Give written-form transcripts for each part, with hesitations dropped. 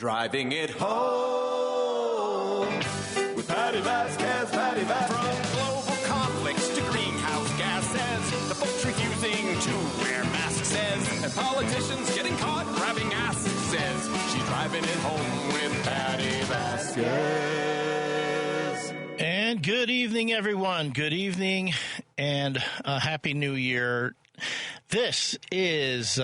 Driving it home with Patti Vasquez, Patti Vasquez. From global conflicts to greenhouse gases, the folks refusing to wear masks says, and politicians getting caught grabbing ass says, she's driving it home with Patti Vasquez. And good evening, everyone. Good evening and a Happy New Year. This is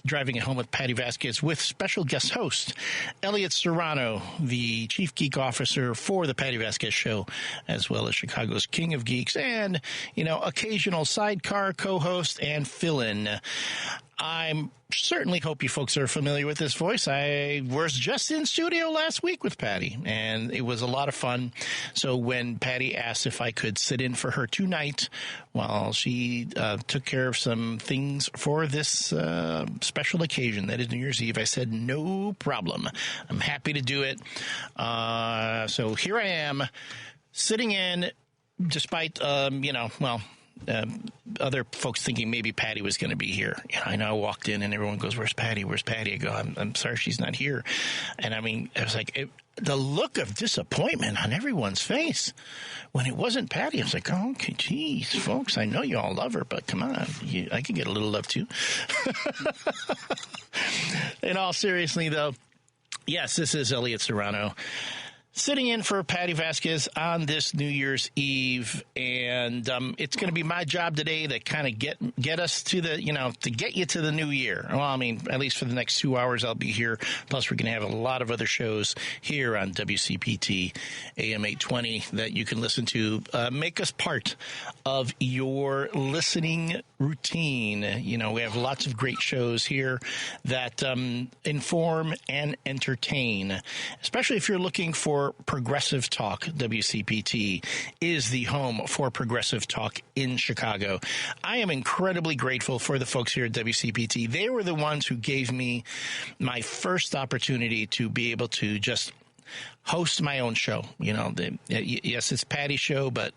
Driving It Home with Patti Vasquez with special guest host Elliot Serrano, the Chief Geek Officer for the Patti Vasquez Show, as well as Chicago's King of Geeks, and, occasional sidecar co-host and fill-in. I certainly hope you folks are familiar with this voice. I was just in studio last week with Patti, and it was a lot of fun. So when Patti asked if I could sit in for her tonight while she took care of some things for this special occasion, that is New Year's Eve, I said, no problem. I'm happy to do it. So here I am, sitting in, despite, other folks thinking maybe Patti was going to be here. I know I walked in and everyone goes, "Where's Patti? Where's Patti?" I go, I'm sorry she's not here. And I mean, it was like the look of disappointment on everyone's face when it wasn't Patti. I was like, oh, okay, geez, folks, I know you all love her, but come on, I can get a little love too. In all seriousness, though, yes, this is Elliot Serrano, sitting in for Patti Vasquez on this New Year's Eve, and it's going to be my job today to kind of get us to the, to get you to the new year. Well, I mean, at least for the next 2 hours I'll be here. Plus, we're going to have a lot of other shows here on WCPT AM 820 that you can listen to. Make us part of your listening routine. We have lots of great shows here that inform and entertain, especially if you're looking for Progressive Talk. WCPT is the home for Progressive Talk in Chicago. I am incredibly grateful for the folks here at WCPT. They were the ones who gave me my first opportunity to be able to just host my own show. Yes, it's Patti's show, but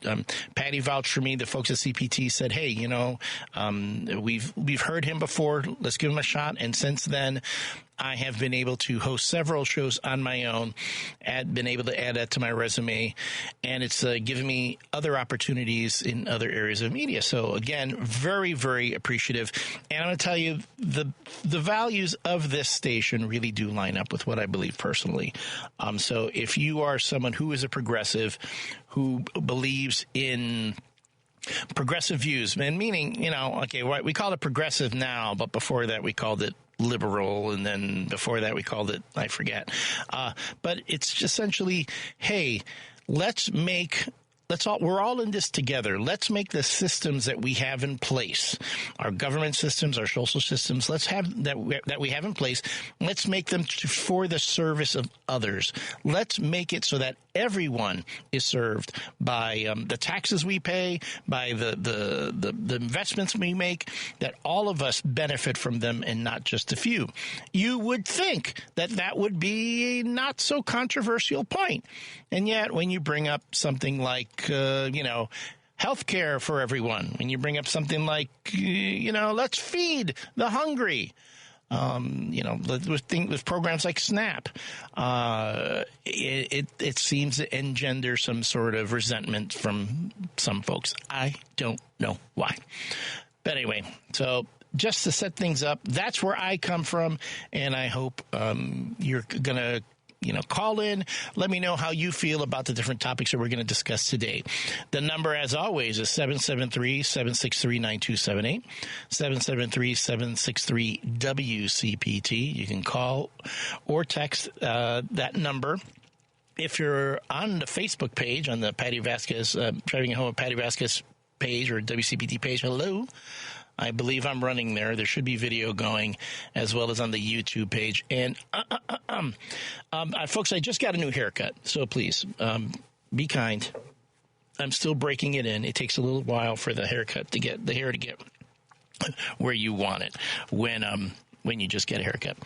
Patti vouched for me. The folks at CPT said, "Hey, we've heard him before. Let's give him a shot." And since then, I have been able to host several shows on my own, been able to add that to my resume, and it's given me other opportunities in other areas of media. So again, very, very appreciative. And I'm going to tell you, the values of this station really do line up with what I believe personally. So if you are someone who is a progressive, who believes in progressive views, and meaning, we call it progressive now, but before that we called it liberal, and then before that we called it, I forget. But it's essentially, hey, we're all in this together. Let's make the systems that we have in place, our government systems, our social systems, that we have in place, let's make them for the service of others. Let's make it so that everyone is served by the taxes we pay, by the investments we make, that all of us benefit from them and not just a few. You would think that would be a not so controversial point. And yet when you bring up something like health care for everyone, when you bring up something like, let's feed the hungry, with programs like SNAP, it seems to engender some sort of resentment from some folks. I don't know why. But anyway, so just to set things up, that's where I come from, and I hope you're going to call in. Let me know how you feel about the different topics that we're going to discuss today. The number, as always, is 773-763-9278, 773-763-WCPT. You can call or text that number. If you're on the Facebook page, on the Patti Vasquez, Driving Home with Patti Vasquez page or WCPT page, hello. I believe I'm running there. There should be video going, as well as on the YouTube page. And folks, I just got a new haircut, so please be kind. I'm still breaking it in. It takes a little while for the hair to get where you want it. When when you just get a haircut.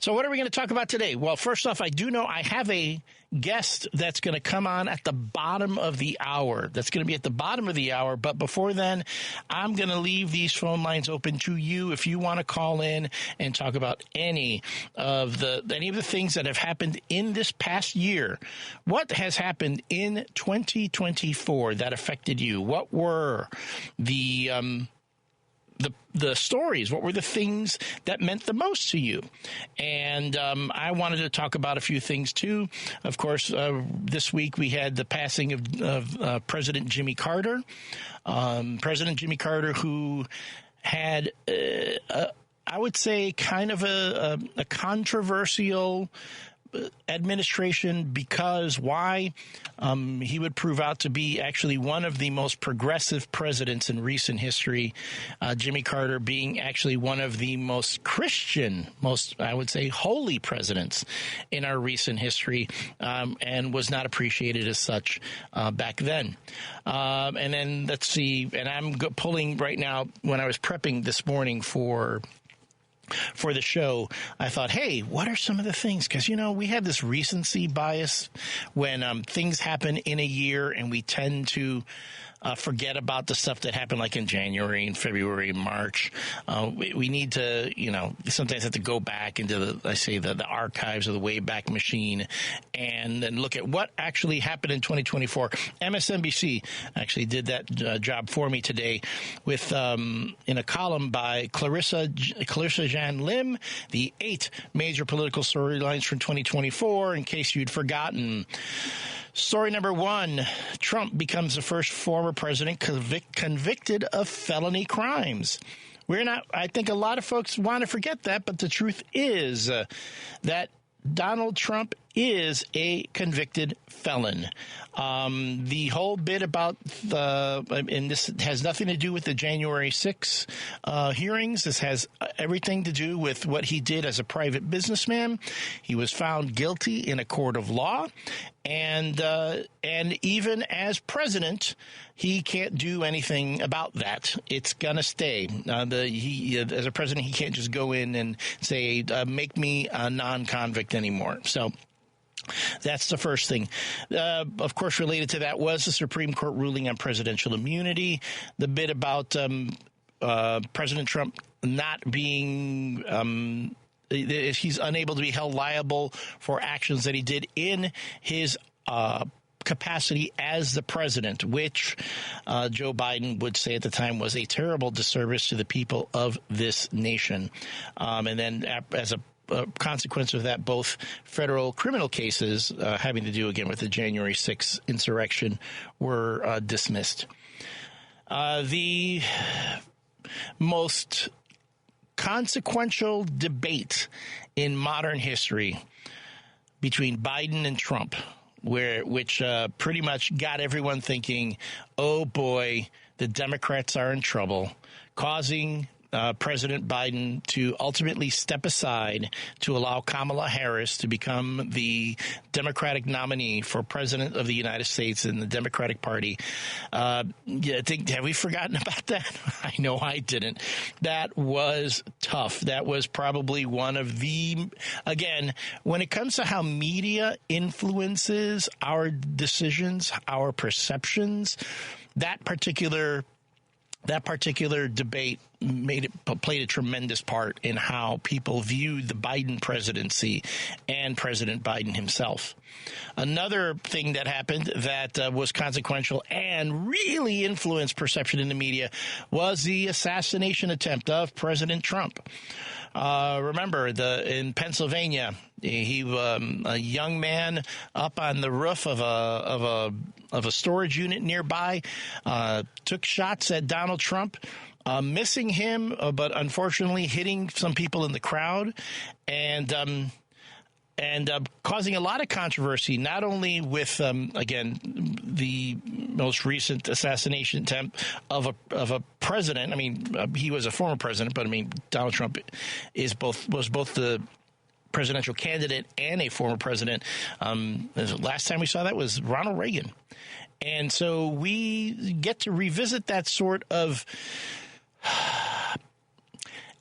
So what are we going to talk about today? Well, first off, I do know I have a guest that's going to come on at the bottom of the hour. That's going to be at the bottom of the hour. But before then, I'm going to leave these phone lines open to you if you want to call in and talk about any of the things that have happened in this past year. What has happened in 2024 that affected you? What were the stories? What were the things that meant the most to you? And I wanted to talk about a few things, too. Of course, this week we had the passing of President Jimmy Carter. President Jimmy Carter, who had, I would say, kind of a controversial administration. Because why? He would prove out to be actually one of the most progressive presidents in recent history. Jimmy Carter being actually one of the most Christian, most, I would say, holy presidents in our recent history, and was not appreciated as such back then. And then let's see, and I'm pulling right now, when I was prepping this morning for the show, I thought, hey, what are some of the things? Because, we have this recency bias when things happen in a year, and we tend to forget about the stuff that happened like in January and February and March. We need to, sometimes have to go back into the archives of the Wayback Machine and then look at what actually happened in 2024. MSNBC actually did that job for me today with in a column by Clarissa Jean Lim, the 8 major political storylines from 2024, in case you'd forgotten. Story number 1, Trump becomes the first former president convicted of felony crimes. I think a lot of folks want to forget that, but the truth is that Donald Trump is a convicted felon. The whole bit about and this has nothing to do with the January 6 hearings. This has everything to do with what he did as a private businessman. He was found guilty in a court of law, and even as president, he can't do anything about that. It's gonna stay. As a president, he can't just go in and say, "Make me a non-convict anymore." So that's the first thing. Of course, related to that was the Supreme Court ruling on presidential immunity. The bit about President Trump not being he's unable to be held liable for actions that he did in his capacity as the president, which Joe Biden would say at the time was a terrible disservice to the people of this nation. And then as a consequence of that, both federal criminal cases having to do, again, with the January 6th insurrection were dismissed. The most consequential debate in modern history between Biden and Trump, which pretty much got everyone thinking, oh boy, the Democrats are in trouble, causing President Biden to ultimately step aside to allow Kamala Harris to become the Democratic nominee for president of the United States in the Democratic Party. Have we forgotten about that? I know I didn't. That was tough. That was probably one of the, again, when it comes to how media influences our decisions, our perceptions, that particular debate played a tremendous part in how people viewed the Biden presidency and President Biden himself. Another thing that happened that was consequential and really influenced perception in the media was the assassination attempt of President Trump. Remember, in Pennsylvania, a young man up on the roof of a storage unit nearby took shots at Donald Trump, missing him, but unfortunately hitting some people in the crowd, and causing a lot of controversy, not only with, again, the most recent assassination attempt of a president. I mean, he was a former president, but I mean, Donald Trump was both the presidential candidate and a former president. The last time we saw that was Ronald Reagan. And so we get to revisit that sort of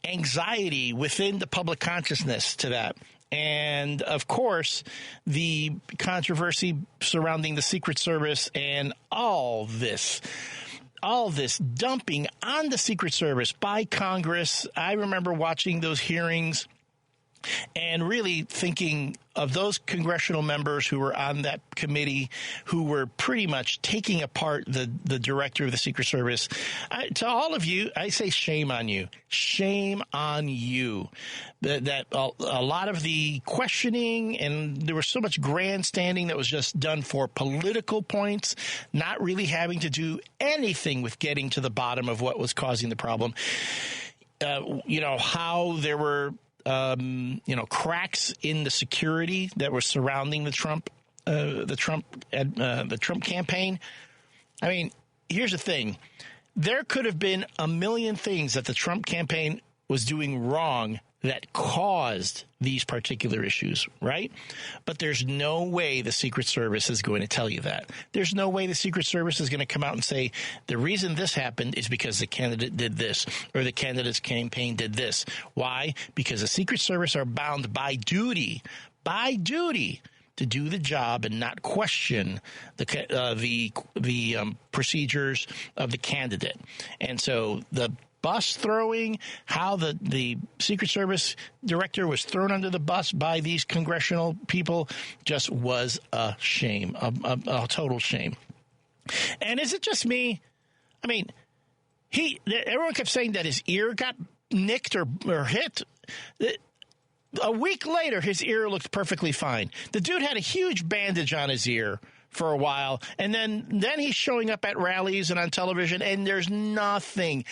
anxiety within the public consciousness to that. And, of course, the controversy surrounding the Secret Service and all this dumping on the Secret Service by Congress. I remember watching those hearings and really thinking of those congressional members who were on that committee who were pretty much taking apart the director of the Secret Service. To all of you, I say shame on you. Shame on you. That a lot of the questioning, and there was so much grandstanding that was just done for political points, not really having to do anything with getting to the bottom of what was causing the problem. How there were cracks in the security that were surrounding the Trump campaign. I mean, here's the thing. There could have been a million things that the Trump campaign was doing wrong that caused these particular issues, right? But there's no way the Secret Service is going to tell you that. There's no way the Secret Service is going to come out and say, the reason this happened is because the candidate did this, or the candidate's campaign did this. Why? Because the Secret Service are bound by duty to do the job and not question the procedures of the candidate. And so the bus throwing, how the Secret Service director was thrown under the bus by these congressional people just was a shame, a total shame. And is it just me? I mean, everyone kept saying that his ear got nicked or hit. A week later, his ear looked perfectly fine. The dude had a huge bandage on his ear for a while, and then he's showing up at rallies and on television, and there's nothing.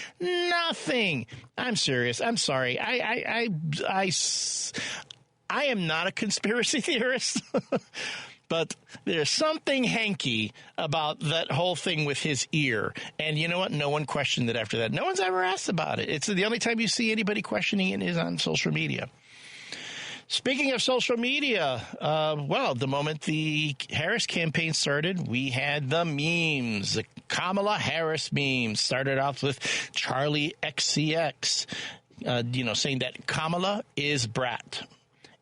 I'm serious. I'm sorry. I am not a conspiracy theorist, but there's something hanky about that whole thing with his ear. And you know what? No one questioned it after that. No one's ever asked about it. It's the only time you see anybody questioning it is on social media. Speaking of social media, the moment the Harris campaign started, we had the memes. The Kamala Harris memes started off with Charlie XCX, saying that Kamala is brat.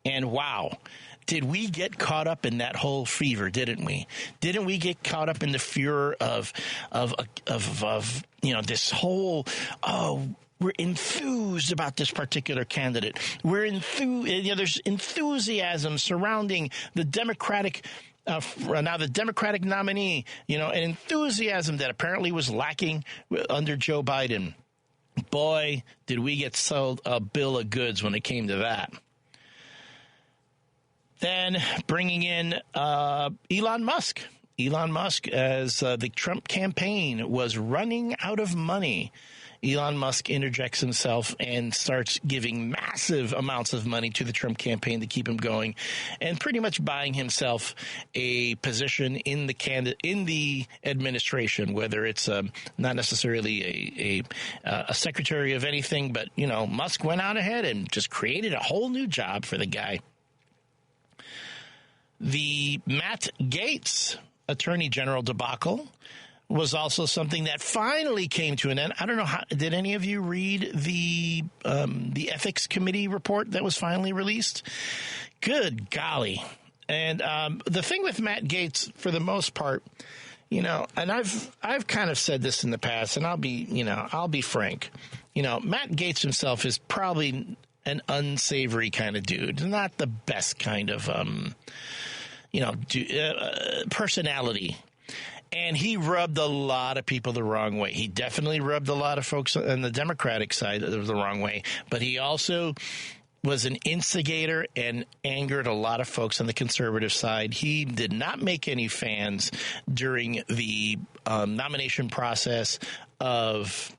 And wow, did we get caught up in that whole fever, didn't we? Didn't we get caught up in the furor of this whole, we're enthused about this particular candidate. There's enthusiasm surrounding the Democratic, now the Democratic nominee, an enthusiasm that apparently was lacking under Joe Biden. Boy, did we get sold a bill of goods when it came to that. Then bringing in Elon Musk. Elon Musk, as the Trump campaign was running out of money, Elon Musk interjects himself and starts giving massive amounts of money to the Trump campaign to keep him going, and pretty much buying himself a position in the administration, whether it's not necessarily a secretary of anything, but Musk went out ahead and just created a whole new job for the guy. The Matt Gaetz Attorney General debacle was also something that finally came to an end. I don't know, did any of you read the ethics committee report that was finally released? Good golly. And the thing with Matt Gaetz, for the most part, and I've kind of said this in the past, and I'll be frank. Matt Gaetz himself is probably an unsavory kind of dude, not the best kind of personality. And he rubbed a lot of people the wrong way. He definitely rubbed a lot of folks on the Democratic side the wrong way. But he also was an instigator and angered a lot of folks on the conservative side. He did not make any fans during the nomination process of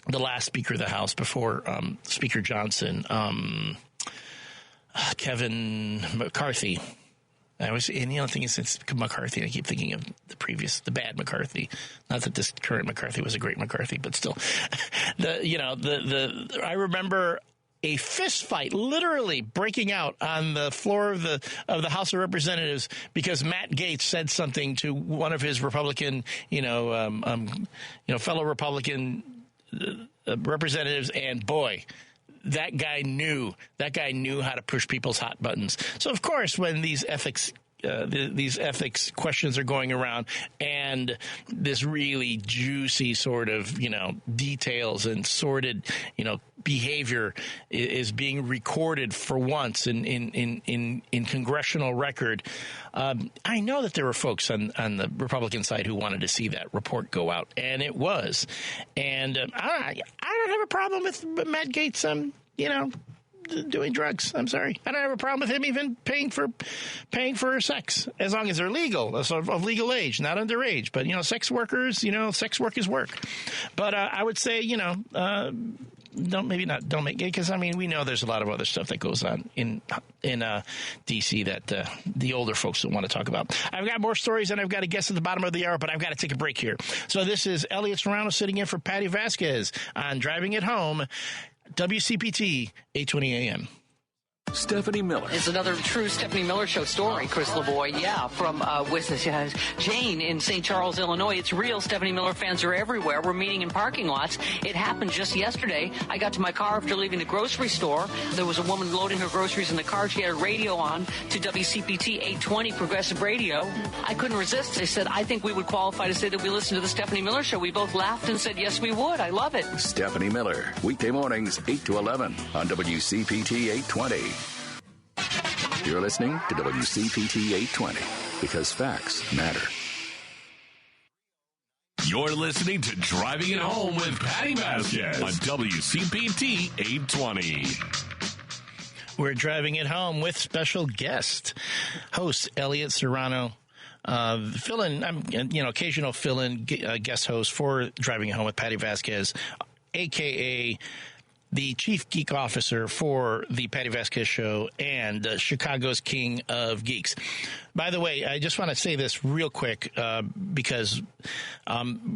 the last Speaker of the House before Speaker Johnson, Kevin McCarthy. The thing is, it's McCarthy. I keep thinking of the bad McCarthy. Not that this current McCarthy was a great McCarthy, but still, I remember a fist fight literally breaking out on the floor of the House of Representatives because Matt Gaetz said something to one of his Republican, fellow Republican representatives, and boy, that guy knew how to push people's hot buttons. So of course, when these ethics questions are going around, and this really juicy sort of, details and sordid, behavior is being recorded for once in congressional record. I know that there were folks on the Republican side who wanted to see that report go out, and it was. And I don't have a problem with Matt Gaetz, doing drugs. I'm sorry. I don't have a problem with him even paying for sex, as long as they're legal, of legal age, not underage. But, sex workers, sex work is work. But I would say, don't make it, because we know there's a lot of other stuff that goes on in D.C. that the older folks don't want to talk about. I've got more stories, and I've got a guest at the bottom of the hour, but I've got to take a break here. So this is Elliot Serrano sitting in for Patti Vasquez on Driving It Home, WCPT 820 AM. Stephanie Miller. It's another true Stephanie Miller Show story, Chris LeBoy. Yeah, from with Jane in St. Charles, Illinois. It's real. Stephanie Miller fans are everywhere. We're meeting in parking lots. It happened just yesterday. I got to my car after leaving the grocery store. There was a woman loading her groceries in the car. She had a radio on to WCPT 820 Progressive Radio. I couldn't resist. I said, I think we would qualify to say that we listen to the Stephanie Miller Show. We both laughed and said, yes, we would. I love it. Stephanie Miller, weekday mornings, 8 to 11 on WCPT 820. You're listening to WCPT 820 because facts matter. You're listening to Driving It Home with Patti Vasquez on WCPT 820. We're driving it home with special guest, host Elliott Serrano. Occasional fill-in guest host for Driving It Home with Patti Vasquez, a.k.a. the chief geek officer for the Patti Vasquez Show and Chicago's King of Geeks. By the way, I just want to say this real quick because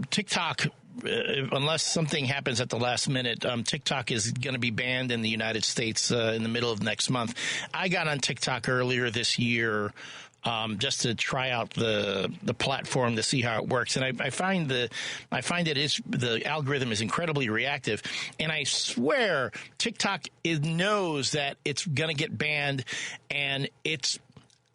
TikTok, unless something happens at the last minute, TikTok is going to be banned in the United States in the middle of next month. I got on TikTok earlier this year just to try out the platform to see how it works, and I find the algorithm is incredibly reactive, and I swear TikTok knows that it's going to get banned, and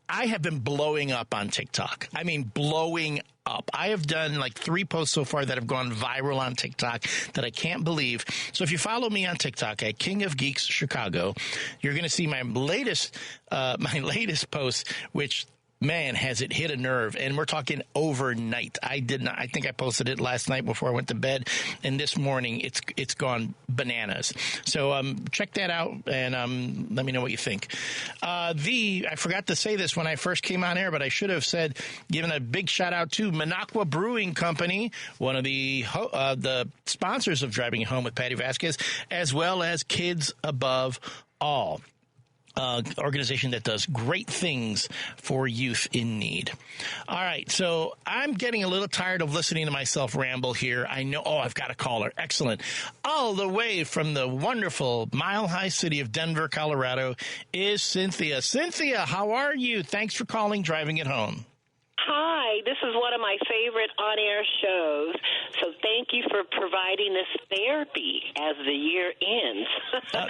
I have been blowing up on TikTok. I mean, blowing up. I have done like 3 posts so far that have gone viral on TikTok that I can't believe. So if you follow me on TikTok at King of Geeks Chicago, you're going to see my latest post, which, man, has it hit a nerve, and we're talking overnight. I think I posted it last night before I went to bed, and this morning it's gone bananas. So check that out, and let me know what you think. I forgot to say this when I first came on air, but I should have given a big shout out to Minocqua Brewing Company, one of the sponsors of Driving Home with Patti Vasquez, as well as Kids Above All. Organization that does great things for youth in need. All right, so I'm getting a little tired of listening to myself ramble here. I know, I've got a caller. Excellent. All the way from the wonderful mile-high city of Denver, Colorado, is Cynthia. Cynthia, how are you? Thanks for calling Driving It Home. Hi, this is one of my favorite on-air shows, so thank you for providing this therapy as the year ends.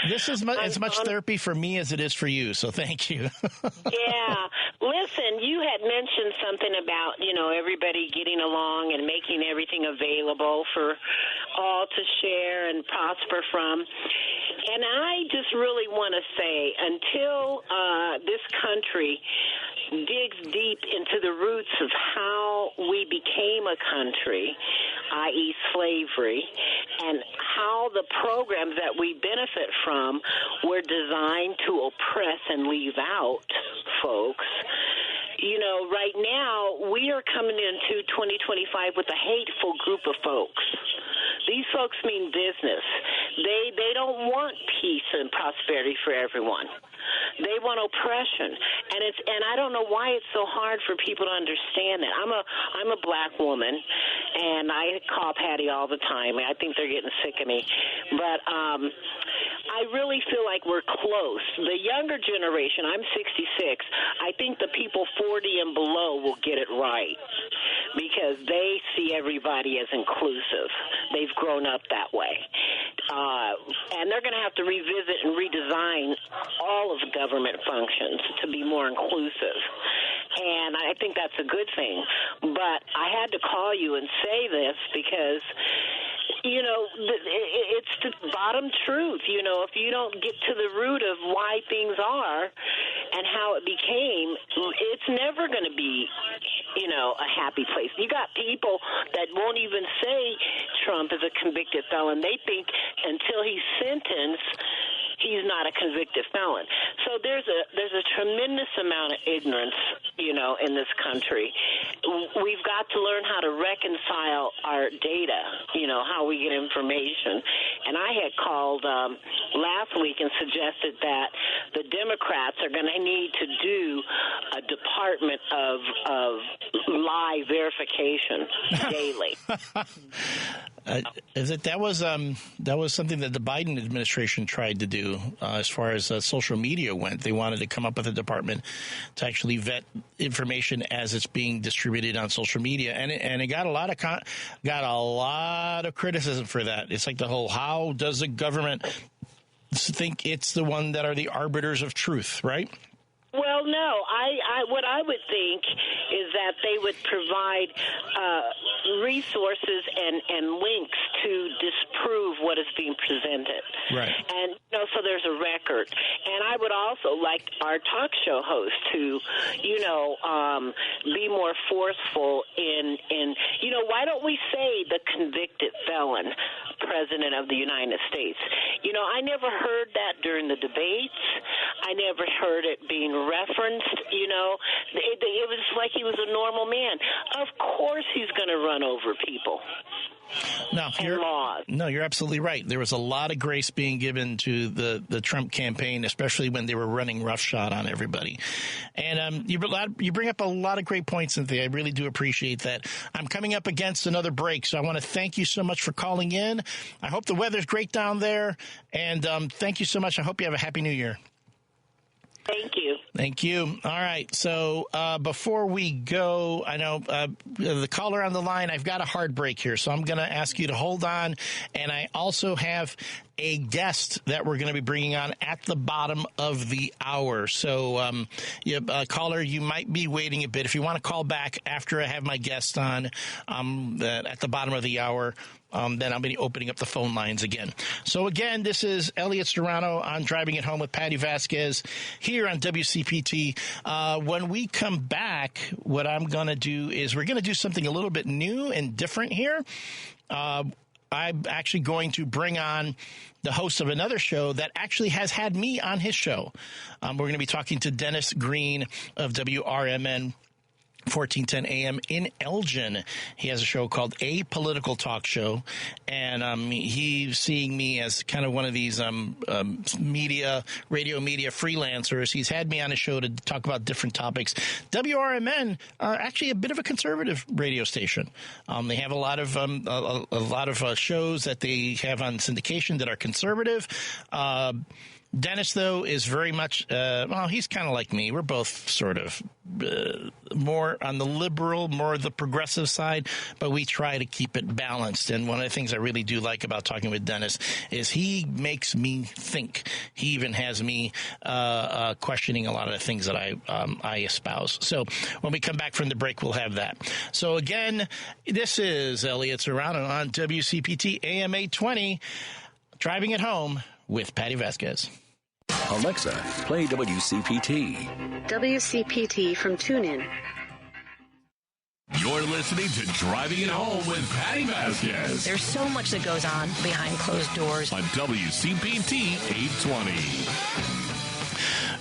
This is as much therapy for me as it is for you, so thank you. Yeah. Listen, you had mentioned something about, everybody getting along and making everything available for all to share and prosper from. And I just really want to say, until this country digs deep into the roots of how we became a country, i.e. slavery, and how the programs that we benefit from were designed to oppress and leave out folks. Right now, we are coming into 2025 with a hateful group of folks. These folks mean business. They don't want peace and prosperity for everyone. They want oppression, and I don't know why it's so hard for people to understand that. I'm a black woman, and I call Patti all the time. I think they're getting sick of me, but I really feel like we're close. The younger generation, I'm 66. I think the people 40 and below will get it right because they see everybody as inclusive. They've grown up that way. And they're going to have to revisit and redesign all of government functions to be more inclusive. And I think that's a good thing. But I had to call you and say this because, you know, it's the bottom truth. You know, if you don't get to the root of why things are and how it became, it's never going to be, you know, a happy place. You got people that won't even say Trump is a convicted felon. They think until he's sentenced, he's not a convicted felon. So there's a tremendous amount of ignorance, you know, in this country. We've got to learn how to reconcile our data, you know, how we get information. And I had called last week and suggested that the Democrats are going to need to do a department of lie verification daily. That was something that the Biden administration tried to do as far as social media went. They wanted to come up with a department to actually vet information as it's being distributed on social media, and it got a lot of criticism for that. It's like the whole, how does the government think it's the one that are the arbiters of truth, right? Well, no. What I would think is that they would provide resources and links to disprove what is being presented. Right. And, you know, so there's a record. And I would also like our talk show host to, you know, be more forceful in, you know, why don't we say the convicted felon president of the United States? You know, I never heard that during the debates. I never heard it being referenced. You know, it was like he was a normal man. Of course he's going to run over people. You're absolutely right. There was a lot of grace being given to the Trump campaign, especially when they were running roughshod on everybody. And you bring up a lot of great points, Cynthia. I really do appreciate that. I'm coming up against another break, so I want to thank you so much for calling in. I hope the weather's great down there, and thank you so much. I hope you have a Happy New Year. Thank you. Thank you. All right. So before we go, I know the caller on the line, I've got a hard break here, so I'm going to ask you to hold on. And I also have a guest that we're going to be bringing on at the bottom of the hour. So, caller, you might be waiting a bit. If you want to call back after I have my guest on at the bottom of the hour, then I'll be opening up the phone lines again. So again, this is Elliot Serrano on Driving It Home with Patti Vasquez here on WCPT. When we come back, what I'm going to do is we're going to do something a little bit new and different here. I'm actually going to bring on the host of another show that actually has had me on his show. We're going to be talking to Dennis Green of WRMN 1410 AM in Elgin. He has a show called A Political Talk Show, and he's seeing me as kind of one of these radio media freelancers. He's had me on a show to talk about different topics. WRMN are actually a bit of a conservative radio station. They have a lot of shows that they have on syndication that are conservative. Dennis, though, is very much, he's kind of like me. We're both sort of more on the liberal, more the progressive side, but we try to keep it balanced. And one of the things I really do like about talking with Dennis is he makes me think. He even has me questioning a lot of the things that I espouse. So when we come back from the break, we'll have that. So again, this is Elliot Serrano on WCPT AM 820, Driving It Home with Patti Vasquez. Alexa, play WCPT. WCPT from TuneIn. You're listening to Driving It Home with Patti Vasquez. There's so much that goes on behind closed doors. On WCPT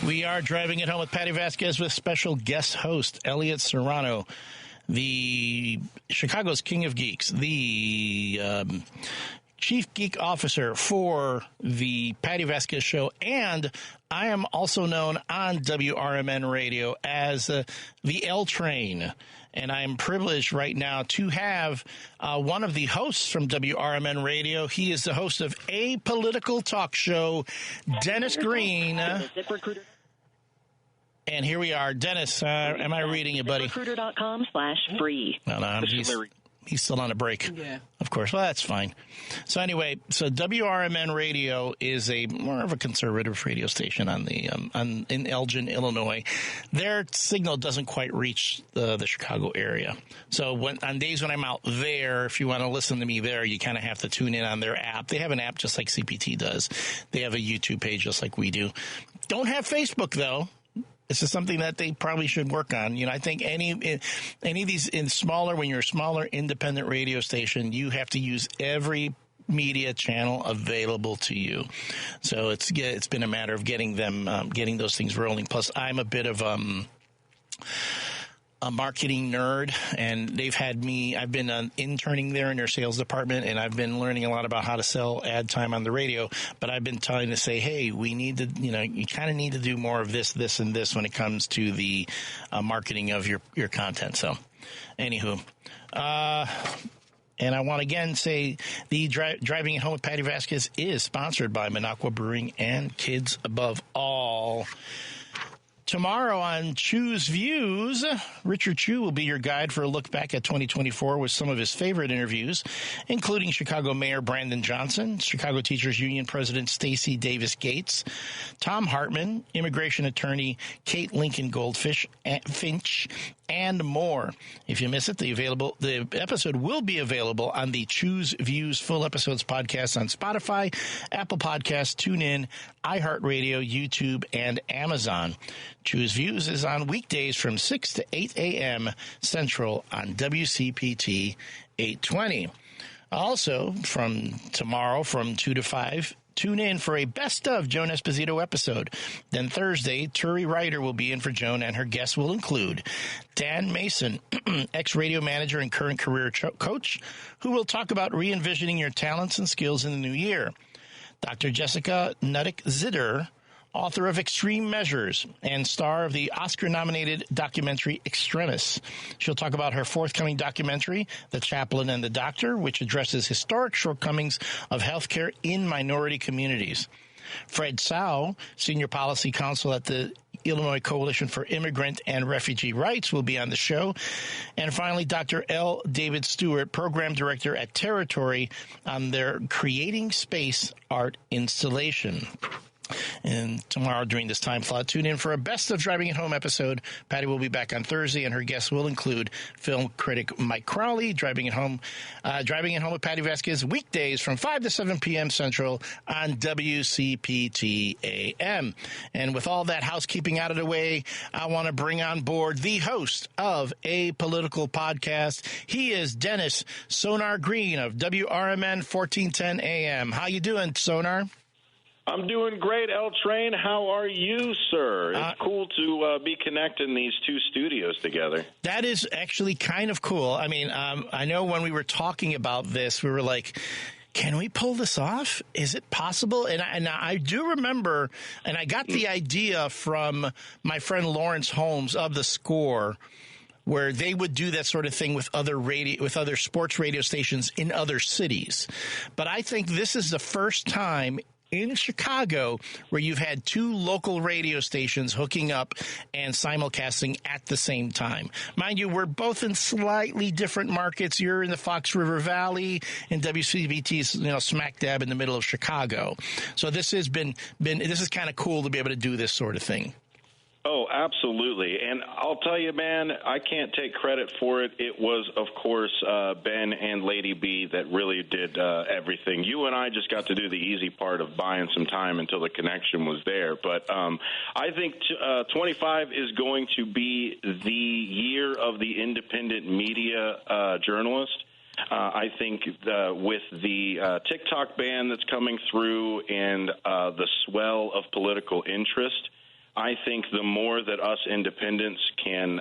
820. We are Driving It Home with Patti Vasquez with special guest host Elliot Serrano, the Chicago's King of Geeks, the Chief Geek Officer for the Patti Vasquez Show, and I am also known on WRMN Radio as the L Train. And I am privileged right now to have one of the hosts from WRMN Radio. He is the host of A Political Talk Show, Dennis Green. And here we are. Dennis, am I reading you, buddy? ZipRecruiter.com/free. No, He's still on a break. Yeah. Of course. Well, that's fine. So anyway, so WRMN Radio is more of a conservative radio station in Elgin, Illinois. Their signal doesn't quite reach the Chicago area. So on days when I'm out there, if you want to listen to me there, you kind of have to tune in on their app. They have an app just like CPT does. They have a YouTube page just like we do. Don't have Facebook, though. This is something that they probably should work on. I think any of these when you're a smaller independent radio station, you have to use every media channel available to you. So it's been a matter of getting those things rolling. Plus, I'm a bit of a marketing nerd, and I've been interning there in their sales department, and I've been learning a lot about how to sell ad time on the radio, but I've been trying to say, hey, we need to, you kind of need to do more of this, and this when it comes to the marketing of your content. So anywho, and I want to again say the Driving It Home with Patti Vasquez is sponsored by Minocqua Brewing and Kids Above All. Tomorrow on Chew's Views, Richard Chew will be your guide for a look back at 2024 with some of his favorite interviews, including Chicago Mayor Brandon Johnson, Chicago Teachers Union President Stacey Davis Gates, Tom Hartman, immigration attorney Kate Lincoln Finch, and more. If you miss it, the episode will be available on the Choose Views Full Episodes podcast on Spotify, Apple Podcasts, TuneIn, iHeartRadio, YouTube, and Amazon. Choose Views is on weekdays from 6 to 8 a.m. Central on WCPT 820. Also, from tomorrow from 2 to 5, tune in for a Best of Joan Esposito episode. Then Thursday, Turi Ryder will be in for Joan, and her guests will include Dan Mason, ex-radio manager and current career coach, who will talk about re-envisioning your talents and skills in the new year. Dr. Jessica Nuddick-Zitter, author of Extreme Measures and star of the Oscar-nominated documentary Extremis. She'll talk about her forthcoming documentary, The Chaplain and the Doctor, which addresses historic shortcomings of healthcare in minority communities. Fred Sau, Senior Policy Counsel at the Illinois Coalition for Immigrant and Refugee Rights, will be on the show. And finally, Dr. L. David Stewart, Program Director at Territory, on their Creating Space art installation. And tomorrow during this time slot, tune in for a Best of Driving It Home episode. Patty will be back on Thursday, and her guests will include film critic Mike Crowley. Driving It Home with Patti Vasquez, weekdays from 5 to 7 p.m. Central on WCPT AM. And with all that housekeeping out of the way, I want to bring on board the host of A Political Podcast. He is Dennis Sonar Green of WRMN 1410 AM. How you doing, Sonar? I'm doing great, L Train. How are you, sir? It's cool to be connecting these two studios together. That is actually kind of cool. I mean, I know when we were talking about this, we were like, can we pull this off? Is it possible? And I do remember, and I got the idea from my friend Lawrence Holmes of The Score, where they would do that sort of thing with other sports radio stations in other cities. But I think this is the first time in Chicago where you've had two local radio stations hooking up and simulcasting at the same time. Mind you, we're both in slightly different markets. You're in the Fox River Valley, and WCPT's smack dab in the middle of Chicago. So this has been this is kind of cool to be able to do this sort of thing. Oh, absolutely. And I'll tell you, man, I can't take credit for it. It was, of course, Ben and Lady B that really did everything. You and I just got to do the easy part of buying some time until the connection was there. But I think 25 is going to be the year of the independent media journalist. I think with the TikTok ban that's coming through and the swell of political interest, I think the more that us independents can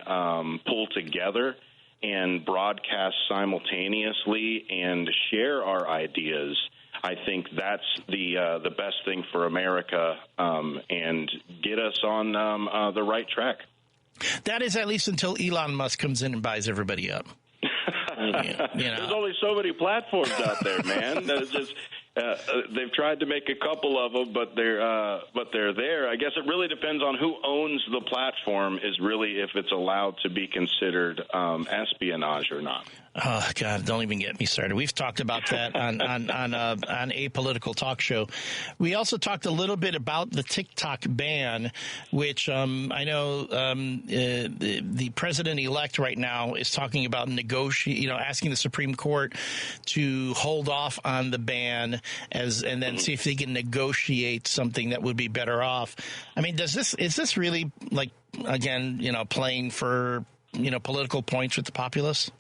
pull together and broadcast simultaneously and share our ideas, I think that's the best thing for America and get us on the right track. That is at least until Elon Musk comes in and buys everybody up. There's only so many platforms out there, man. There's just They've tried to make a couple of them, but they're there. I guess it really depends on who owns the platform. Is really if it's allowed to be considered espionage or not. Oh God! Don't even get me started. We've talked about that on a political talk show. We also talked a little bit about the TikTok ban, which I know the president-elect right now is talking about asking the Supreme Court to hold off on the ban and then see if they can negotiate something that would be better off. I mean, is this really like again, playing for political points with the populace?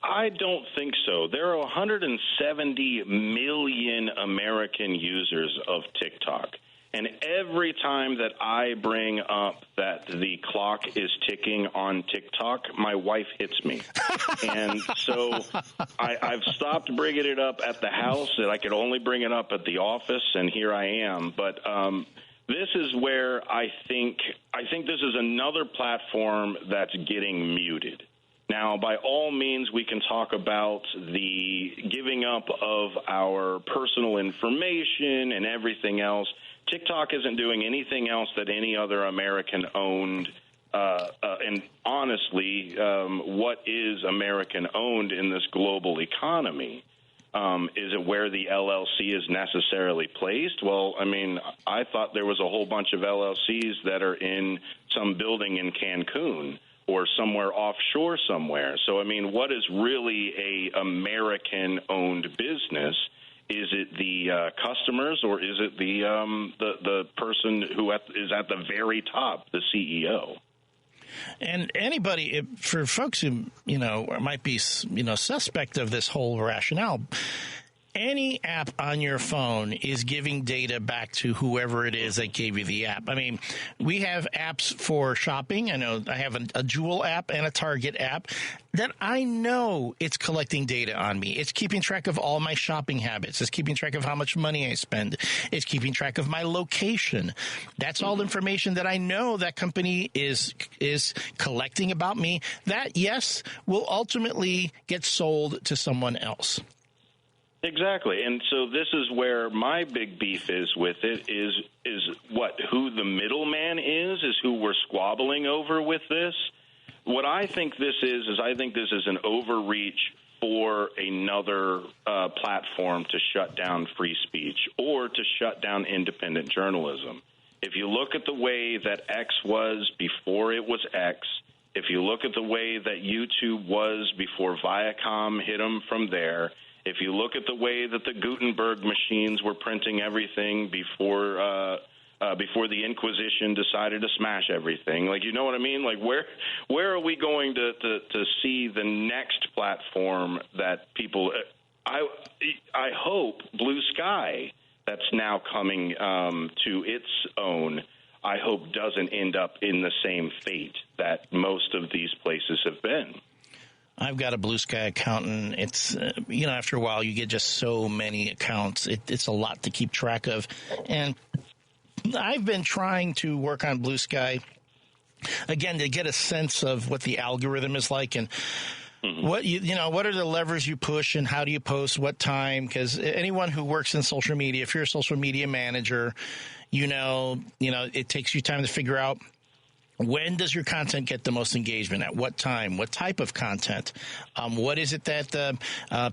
I don't think so. There are 170 million American users of TikTok. And every time that I bring up that the clock is ticking on TikTok, my wife hits me. And so I've stopped bringing it up at the house, and I could only bring it up at the office, and here I am. But this is where I think this is another platform that's getting muted. Now, by all means, we can talk about the giving up of our personal information and everything else. TikTok isn't doing anything else that any other American-owned, and honestly, what is American-owned in this global economy? Is it where the LLC is necessarily placed? Well, I mean, I thought there was a whole bunch of LLCs that are in some building in Cancun or somewhere offshore somewhere. So, I mean, what is really a American-owned business? Is it the customers, or is it the person who is at the very top, the CEO? And anybody, for folks who might be suspect of this whole rationale, any app on your phone is giving data back to whoever it is that gave you the app. I mean, we have apps for shopping. I know I have a Jewel app and a Target app that I know it's collecting data on me. It's keeping track of all my shopping habits. It's keeping track of how much money I spend. It's keeping track of my location. That's all information that I know that company is collecting about me. That, yes, will ultimately get sold to someone else. Exactly. And so this is where my big beef is with it is who the middleman is who we're squabbling over with this. What I think this is I think this is an overreach for another platform to shut down free speech or to shut down independent journalism. If you look at the way that X was before it was X, if you look at the way that YouTube was before Viacom hit them from there, if you look at the way that the Gutenberg machines were printing everything before the Inquisition decided to smash everything, like, you know what I mean? Like, where are we going to see the next platform that people? I hope Blue Sky, that's now coming to its own, I hope doesn't end up in the same fate that most of these places have been. I've got a Blue Sky account, and it's, after a while you get just so many accounts. It's a lot to keep track of. And I've been trying to work on Blue Sky, again, to get a sense of what the algorithm is like and what what are the levers you push and how do you post, what time? Because anyone who works in social media, if you're a social media manager, it takes you time to figure out, when does your content get the most engagement? At what time? What type of content? What is it that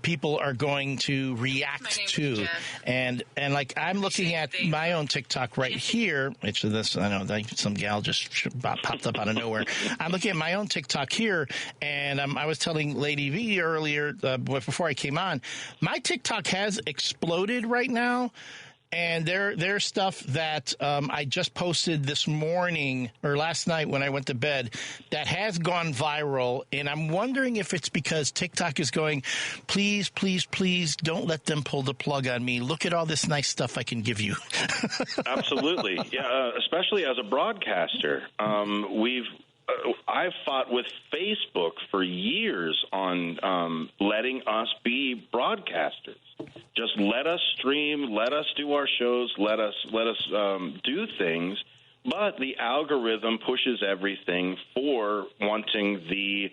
people are going to react to? And like, I'm looking at my own TikTok right here. Which is this, I know, some gal just popped up out of nowhere. I'm looking at my own TikTok here, and I was telling Lady V earlier, before I came on, my TikTok has exploded right now. And there's stuff that I just posted this morning or last night when I went to bed that has gone viral. And I'm wondering if it's because TikTok is going, please, please, please don't let them pull the plug on me. Look at all this nice stuff I can give you. Absolutely. Yeah, especially as a broadcaster. I've fought with Facebook for years on letting us be broadcasters. Just let us stream, let us do our shows, let us do things. But the algorithm pushes everything for wanting the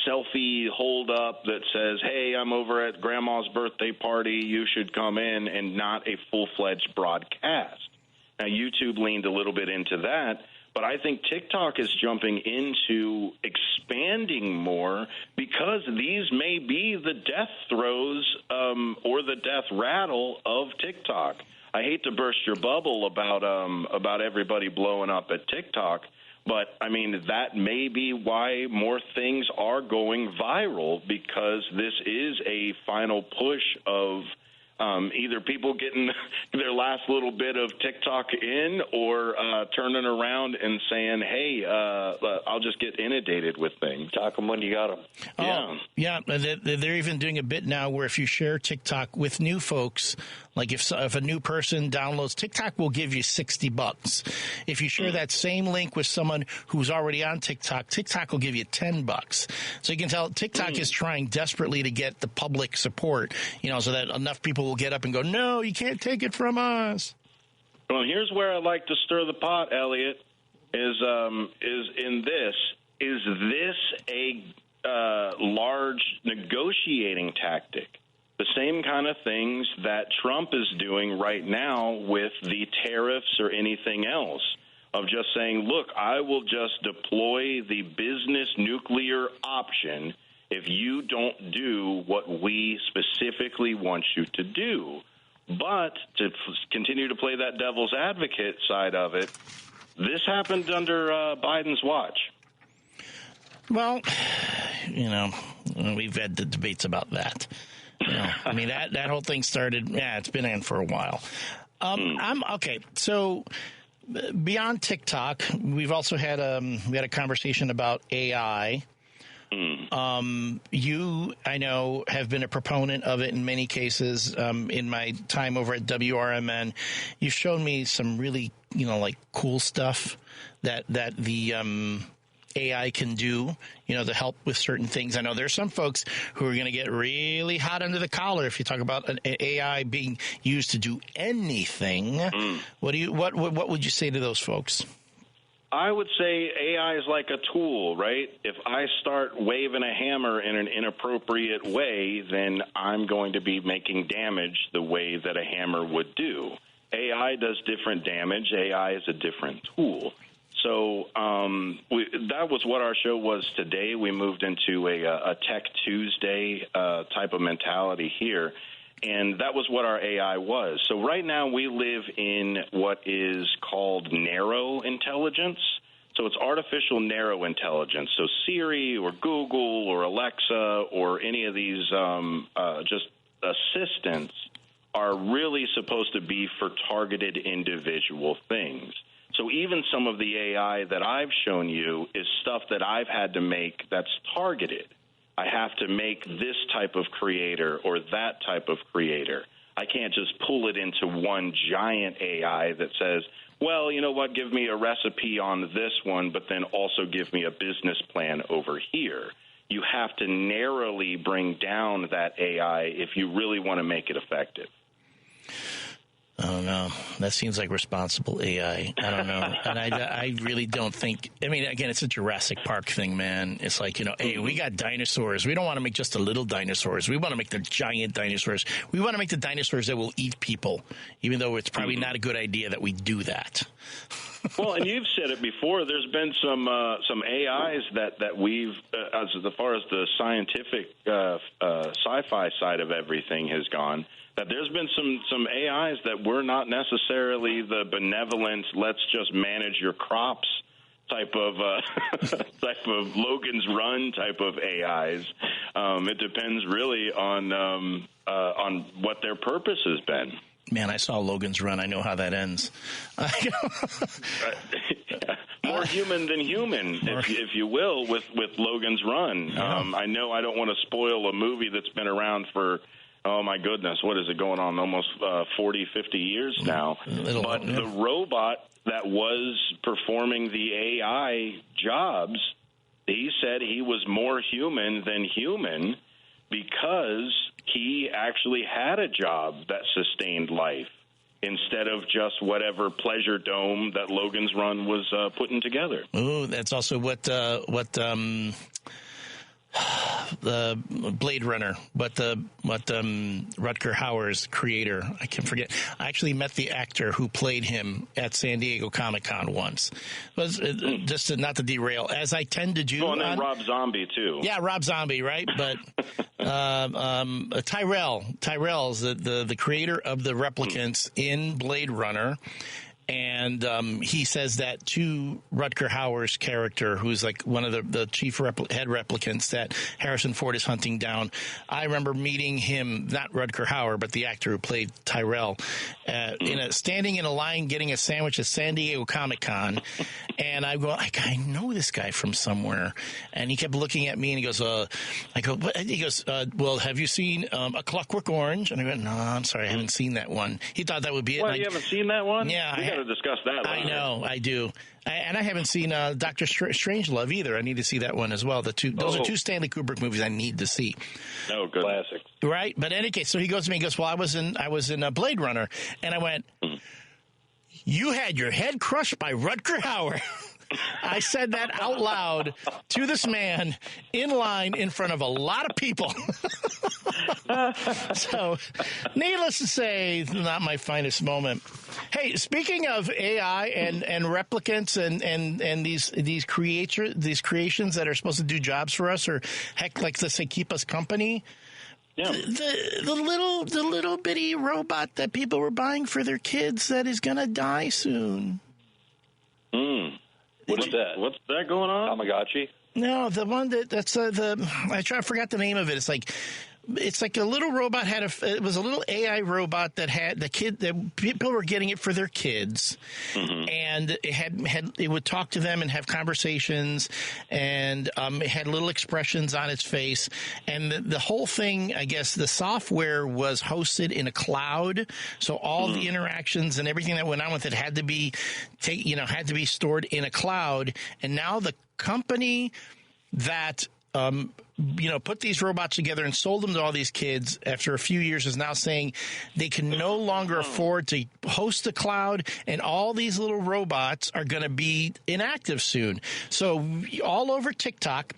selfie hold up that says, hey, I'm over at grandma's birthday party, you should come in, and not a full-fledged broadcast. Now, YouTube leaned a little bit into that, but I think TikTok is jumping into expanding more because these may be the death throes or the death rattle of TikTok. I hate to burst your bubble about everybody blowing up at TikTok, but, I mean, that may be why more things are going viral, because this is a final push of either people getting their last little bit of TikTok in or turning around and saying, hey, I'll just get inundated with things. Talk them when you got them. Yeah, they're even doing a bit now where if you share TikTok with new folks, like if a new person downloads TikTok, will give you $60. If you share that same link with someone who's already on TikTok, TikTok will give you $10. So you can tell TikTok is trying desperately to get the public support, so that enough people will get up and go, no, you can't take it from us. Well, here's where I like to stir the pot, Elliot, is this a large negotiating tactic? The same kind of things that Trump is doing right now with the tariffs or anything else, of just saying, look, I will just deploy the business nuclear option if you don't do what we specifically want you to do. But to continue to play that devil's advocate side of it, this happened under Biden's watch. Well, we've had the debates about that. I mean, that whole thing started, it's been in for a while. Okay. So beyond TikTok, we've also had a conversation about AI. You, I know, have been a proponent of it in many cases. In my time over at WRMN, you've shown me some really, cool stuff that the AI can do, to help with certain things. I know there's some folks who are going to get really hot under the collar if you talk about an AI being used to do anything. What would you say to those folks? I would say AI is like a tool, right? If I start waving a hammer in an inappropriate way, then I'm going to be making damage the way that a hammer would do. AI does different damage. AI is a different tool. So that was what our show was today. We moved into a Tech Tuesday type of mentality here, and that was what our AI was. So right now we live in what is called narrow intelligence. So it's artificial narrow intelligence. So Siri or Google or Alexa or any of these just assistants are really supposed to be for targeted individual things. So even some of the AI that I've shown you is stuff that I've had to make that's targeted. I have to make this type of creator or that type of creator. I can't just pull it into one giant AI that says, well, you know what, give me a recipe on this one, but then also give me a business plan over here. You have to narrowly bring down that AI if you really want to make it effective. Oh, no. That seems like responsible AI. I don't know. And I really don't think – I mean, again, it's a Jurassic Park thing, man. It's like, hey, we got dinosaurs. We don't want to make just the little dinosaurs. We want to make the giant dinosaurs. We want to make the dinosaurs that will eat people, even though it's probably not a good idea that we do that. Well, and you've said it before. There's been some AIs that we've, as far as the scientific sci-fi side of everything has gone, that there's been some AIs that were not necessarily the benevolent, let's just manage your crops type of Logan's Run type of AIs. It depends really on what their purpose has been. Man, I saw Logan's Run. I know how that ends. More human than human, if you will, with Logan's Run. I know I don't want to spoil a movie that's been around for, oh, my goodness, what is it going on, almost 40, 50 years now. But the robot that was performing the AI jobs, he said he was more human than human because he actually had a job that sustained life instead of just whatever pleasure dome that Logan's Run was putting together. Oh, that's also what the Blade Runner, what Rutger Hauer's creator. I can forget. I actually met the actor who played him at San Diego Comic-Con once. It was just not to derail, as I tend to do. Oh, and then Rob Zombie too. Yeah, Rob Zombie, right? But Tyrell's the creator of the replicants in Blade Runner. And he says that to Rutger Hauer's character, who's like one of the chief head replicants that Harrison Ford is hunting down. I remember meeting him, not Rutger Hauer, but the actor who played Tyrell, standing in a line getting a sandwich at San Diego Comic-Con. And I go, I know this guy from somewhere. And he kept looking at me and he goes, well, have you seen A Clockwork Orange? And I go, no, I'm sorry, I haven't seen that one. He thought that would be it. Well, you haven't seen that one? Yeah. We got to discuss that later. I know, I do. And I haven't seen Dr. Strangelove either. I need to see that one as well. Those are two Stanley Kubrick movies I need to see. Oh, good. Classic. Right? But in any case, so he goes to me and goes, well, I was in Blade Runner. And I went, you had your head crushed by Rutger Hauer. I said that out loud to this man in line in front of a lot of people. So, needless to say, not my finest moment. Hey, speaking of AI and replicants and these creations that are supposed to do jobs for us, or heck, like let's say keep us company. Yeah. The little bitty robot that people were buying for their kids that is gonna die soon. What's that? What's that going on? Tamagotchi? No, the one that's I forgot the name of it. It's like a little robot it was a little AI robot that had that people were getting it for their kids, and it would talk to them and have conversations, and it had little expressions on its face, and the whole thing, I guess, the software was hosted in a cloud, so all the interactions and everything that went on with it had to be stored in a cloud, and now the company that put these robots together and sold them to all these kids after a few years is now saying they can no longer afford to host the cloud, and all these little robots are going to be inactive soon. So all over TikTok,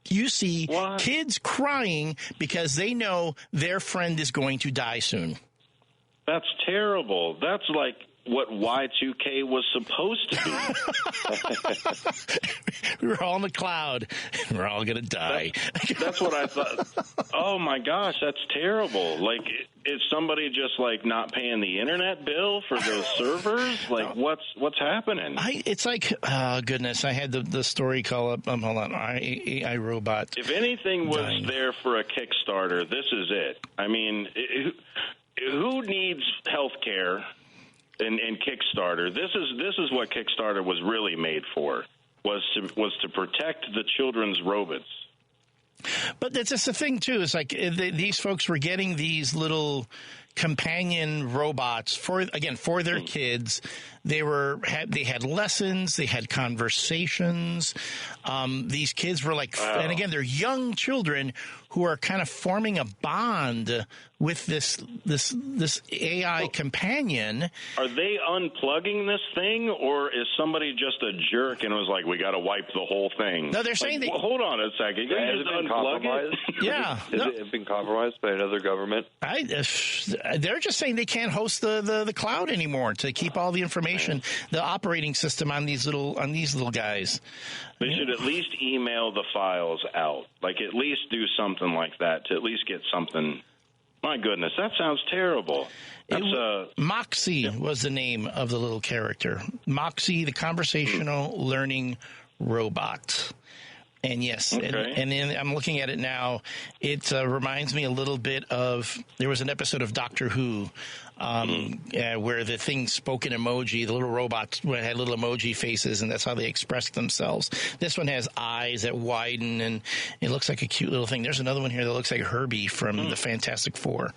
you see kids crying because they know their friend is going to die soon. That's terrible. That's like what Y2K was supposed to be. We were all in the cloud, and we're all going to die. That's what I thought. Oh, my gosh, that's terrible. Like, is somebody just, like, not paying the internet bill for those servers? Like, what's happening? It's like, oh, goodness, I had the story call up. Hold on, AI robot. If anything was there for a Kickstarter, this is it. I mean, who needs health care? In Kickstarter, this is what Kickstarter was really made for, was to protect the children's robots. But that's just the thing too. It's like these folks were getting these little companion robots for their kids. They had lessons, they had conversations. These kids were like, and again, they're young children who are kind of forming a bond with this AI companion. Are they unplugging this thing, or is somebody just a jerk and was like, we got to wipe the whole thing? No, they're saying hold on a second. You has just it been unplug compromised? it? Yeah. Has it been compromised by another government? They're just saying they can't host the cloud anymore to keep all the information, the operating system on these little guys. They should at least email the files out. Like, at least do something like that to at least get something. My goodness, that sounds terrible. Moxie was the name of the little character. Moxie, the conversational learning robot. And yes, okay. and then I'm looking at it now. It reminds me a little bit of, there was an episode of Doctor Who where the thing spoke in emoji. The little robots had little emoji faces, and that's how they expressed themselves. This one has eyes that widen, and it looks like a cute little thing. There's another one here that looks like Herbie from the Fantastic Four.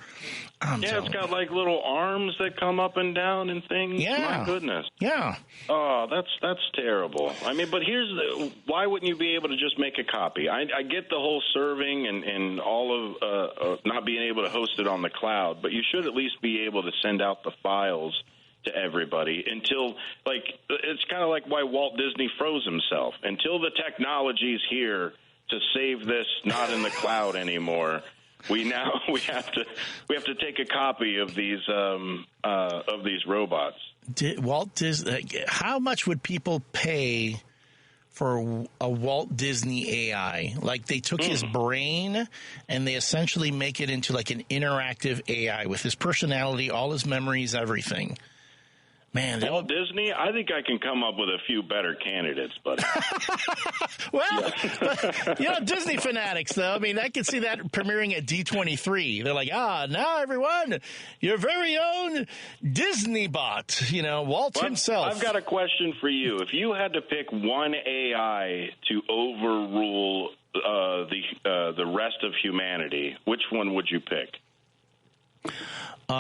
It's got like little arms that come up and down and things. Yeah. My goodness. Yeah. Oh, that's terrible. I mean, but why wouldn't you be able to just make a copy? I get the whole serving and all of not being able to host it on the cloud, but you should at least be able to send out the files to everybody until, like, it's kind of like why Walt Disney froze himself. Until the technology's here to save this not in the cloud anymore, we have to take a copy of these robots. Walt Disney. How much would people pay for a Walt Disney AI? Like, they took his brain and they essentially make it into like an interactive AI with his personality, all his memories, everything. Man, Walt Disney, I think I can come up with a few better candidates, buddy. Well, but, Disney fanatics, though. I mean, I can see that premiering at D23. They're like, now, everyone, your very own Disney bot, Walt himself. I've got a question for you. If you had to pick one AI to overrule the rest of humanity, which one would you pick?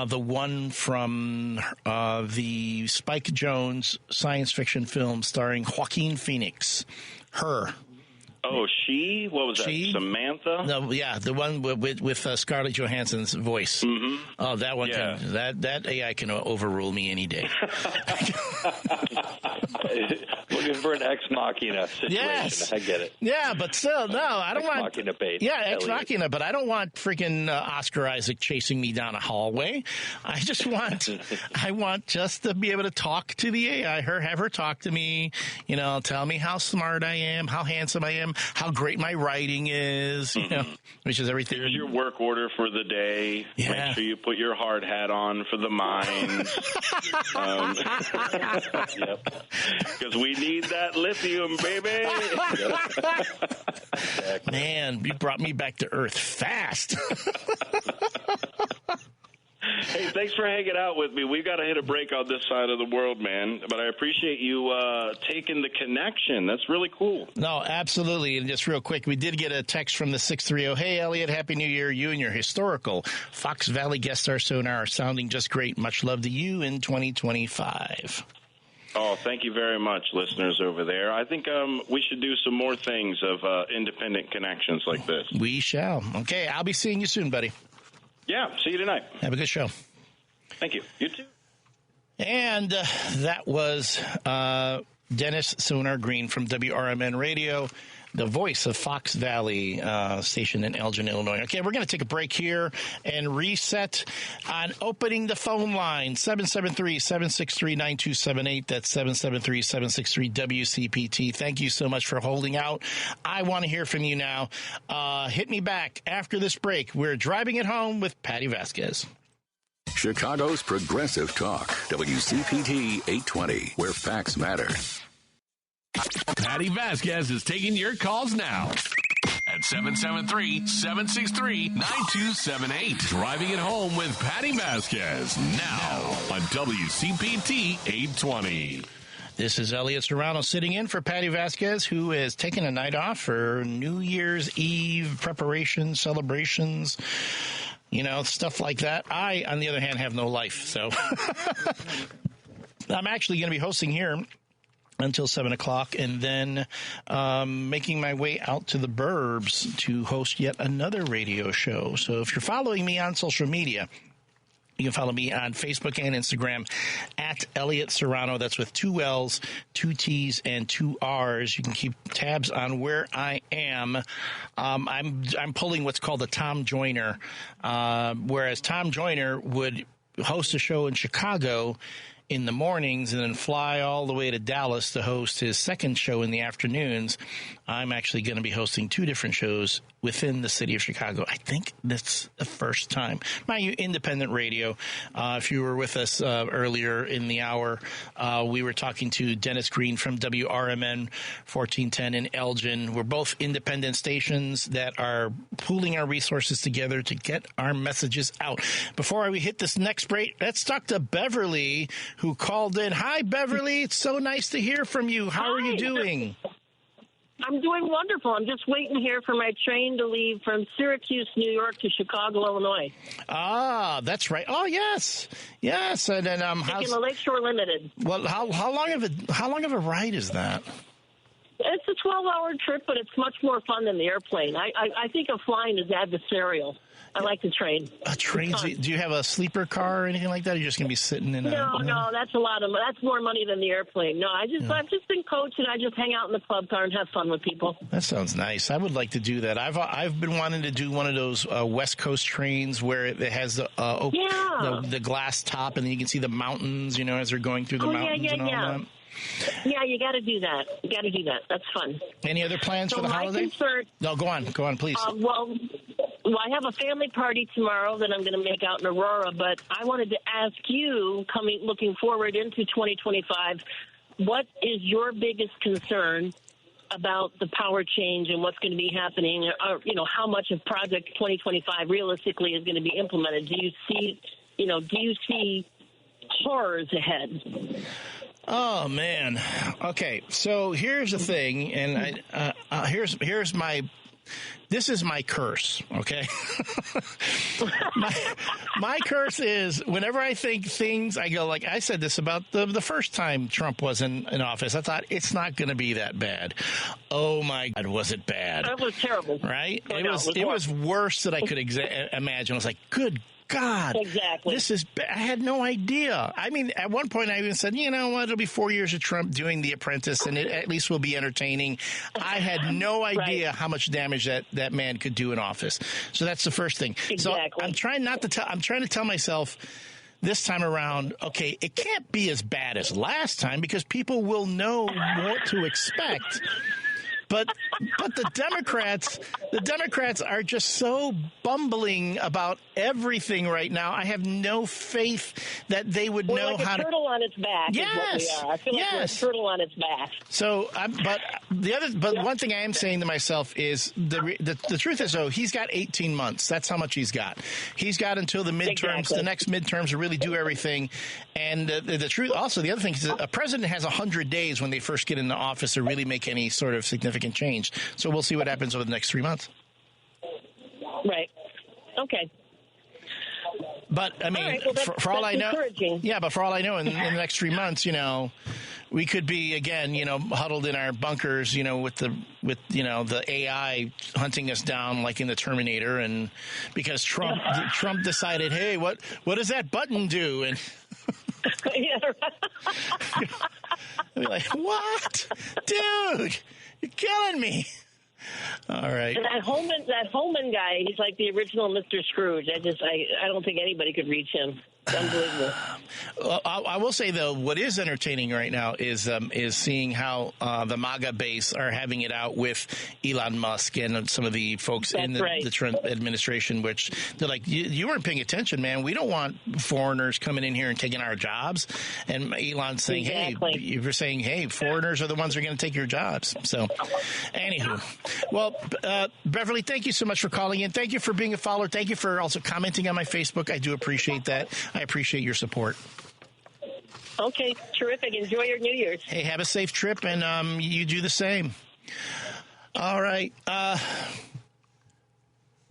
The one from the Spike Jonze science fiction film starring Joaquin Phoenix. Her. Oh, she? What was that? Samantha? No, yeah, the one with Scarlett Johansson's voice. Mm-hmm. Oh, that one can. That AI can overrule me any day. Looking for an ex machina situation. Yes. I get it. Yeah, but still, no, I don't want. Ex machina bait. Yeah, ex machina, but I don't want freaking Oscar Isaac chasing me down a hallway. I just want, just to be able to talk to the AI, have her talk to me, tell me how smart I am, how handsome I am, how great my writing is, which is everything. Here's your work order for the day. Yeah. Make sure you put your hard hat on for the mines. Yep. Because we need that lithium, baby. Man, you brought me back to earth fast. Hey, thanks for hanging out with me. We've got to hit a break on this side of the world, man. But I appreciate you taking the connection. That's really cool. No, absolutely. And just real quick, we did get a text from the 630. Hey, Elliot, Happy New Year. You and your historical Fox Valley guest star sonar are sounding just great. Much love to you in 2025. Oh, thank you very much, listeners over there. I think we should do some more things of independent connections like this. We shall. Okay, I'll be seeing you soon, buddy. Yeah, see you tonight. Have a good show. Thank you. You too. And that was Dennis Sonar Green from WRMN Radio, the voice of Fox Valley station in Elgin, Illinois. Okay, we're going to take a break here and reset on opening the phone line, 773-763-9278. That's 773-763-WCPT. Thank you so much for holding out. I want to hear from you now. Hit me back after this break. We're driving it home with Patti Vasquez. Chicago's Progressive Talk, WCPT 820, where facts matter. Patti Vasquez is taking your calls now at 773-763-9278. Driving it home with Patti Vasquez now on WCPT 820. This is Elliot Serrano sitting in for Patti Vasquez, who is taking a night off for New Year's Eve preparations, celebrations, stuff like that. I, on the other hand, have no life, so I'm actually going to be hosting here until 7 o'clock, and then making my way out to the burbs to host yet another radio show. So if you're following me on social media, you can follow me on Facebook and Instagram at Elliott Serrano. That's with 2 L's, 2 T's, and 2 R's. You can keep tabs on where I am. I'm pulling what's called a Tom Joyner, whereas Tom Joyner would host a show in Chicago in the mornings and then fly all the way to Dallas to host his second show in the afternoons. I'm actually going to be hosting 2 different shows within the city of Chicago. I think that's the first time. Mind you, independent radio. If you were with us earlier in the hour, we were talking to Dennis Green from WRMN 1410 in Elgin. We're both independent stations that are pooling our resources together to get our messages out. Before we hit this next break, let's talk to Beverly, who called in. Hi, Beverly. It's so nice to hear from you. How are you doing? I'm doing wonderful. I'm just waiting here for my train to leave from Syracuse, New York to Chicago, Illinois. Ah, that's right. Oh, yes. Yes. And then taking the Lakeshore Limited. Well, how long of a ride is that? It's a 12-hour trip, but it's much more fun than the airplane. I think of flying as adversarial. I like the train. A train? Do you have a sleeper car or anything like that? Or are you just going to be sitting in a... No, that's that's more money than the airplane. No, I've just been coached, and I just hang out in the club car and have fun with people. That sounds nice. I would like to do that. I've been wanting to do one of those West Coast trains where it has the glass top, and then you can see the mountains, as they're going through the mountains and all that. Yeah, you got to do that. That's fun. Any other plans for the holiday? No, go on, please. Well, I have a family party tomorrow that I'm going to make out in Aurora, but I wanted to ask you, looking forward into 2025, what is your biggest concern about the power change and what's going to be happening? Or, how much of Project 2025 realistically is going to be implemented? Do you see horrors ahead? Oh man. Okay. So here's the thing, and here's my. This is my curse, okay? my curse is whenever I think things, I go like, I said this about the first time Trump was in office. I thought, it's not going to be that bad. Oh, my God, was it bad? That was terrible. Right? It was worse than I could imagine. I was like, good God, exactly. I had no idea. I mean, at one point I even said, you know what, it'll be 4 years of Trump doing The Apprentice, and it at least will be entertaining. I had no idea how much damage that man could do in office. So that's the first thing. Exactly. So I'm trying to tell myself this time around, okay, it can't be as bad as last time because people will know what to expect. But the Democrats are just so bumbling about everything right now. I have no faith that they would know how to. We're like a turtle on its back. Yes, is what we are. I feel like we're a turtle on its back. So, one thing I am saying to myself is the truth is though he's got 18 months. That's how much he's got. He's got until the midterms, the next midterms, to really do everything. And the truth, also the other thing is a president has 100 days when they first get into office to really make any sort of significant change. So we'll see what happens over the next 3 months. Right. Okay. But I mean, for all I know, but for all I know, in the next 3 months, we could be again, huddled in our bunkers, with the AI hunting us down like in the Terminator, and because Trump decided, hey, what does that button do? And I'd be like, what, dude? You're killing me. All right. And that Holman guy, he's like the original Mr. Scrooge. I don't think anybody could reach him. It's unbelievable. I will say, though, what is entertaining right now is seeing how the MAGA base are having it out with Elon Musk and some of the folks in the Trump administration, which they're like, you weren't paying attention, man. We don't want foreigners coming in here and taking our jobs. And Elon's saying, you're saying, hey, foreigners are the ones who are going to take your jobs. So, anywho. Well, Beverly, thank you so much for calling in. Thank you for being a follower. Thank you for also commenting on my Facebook. I do appreciate that. I appreciate your support. Okay, terrific. Enjoy your New Year's. Hey, have a safe trip, and you do the same. All right.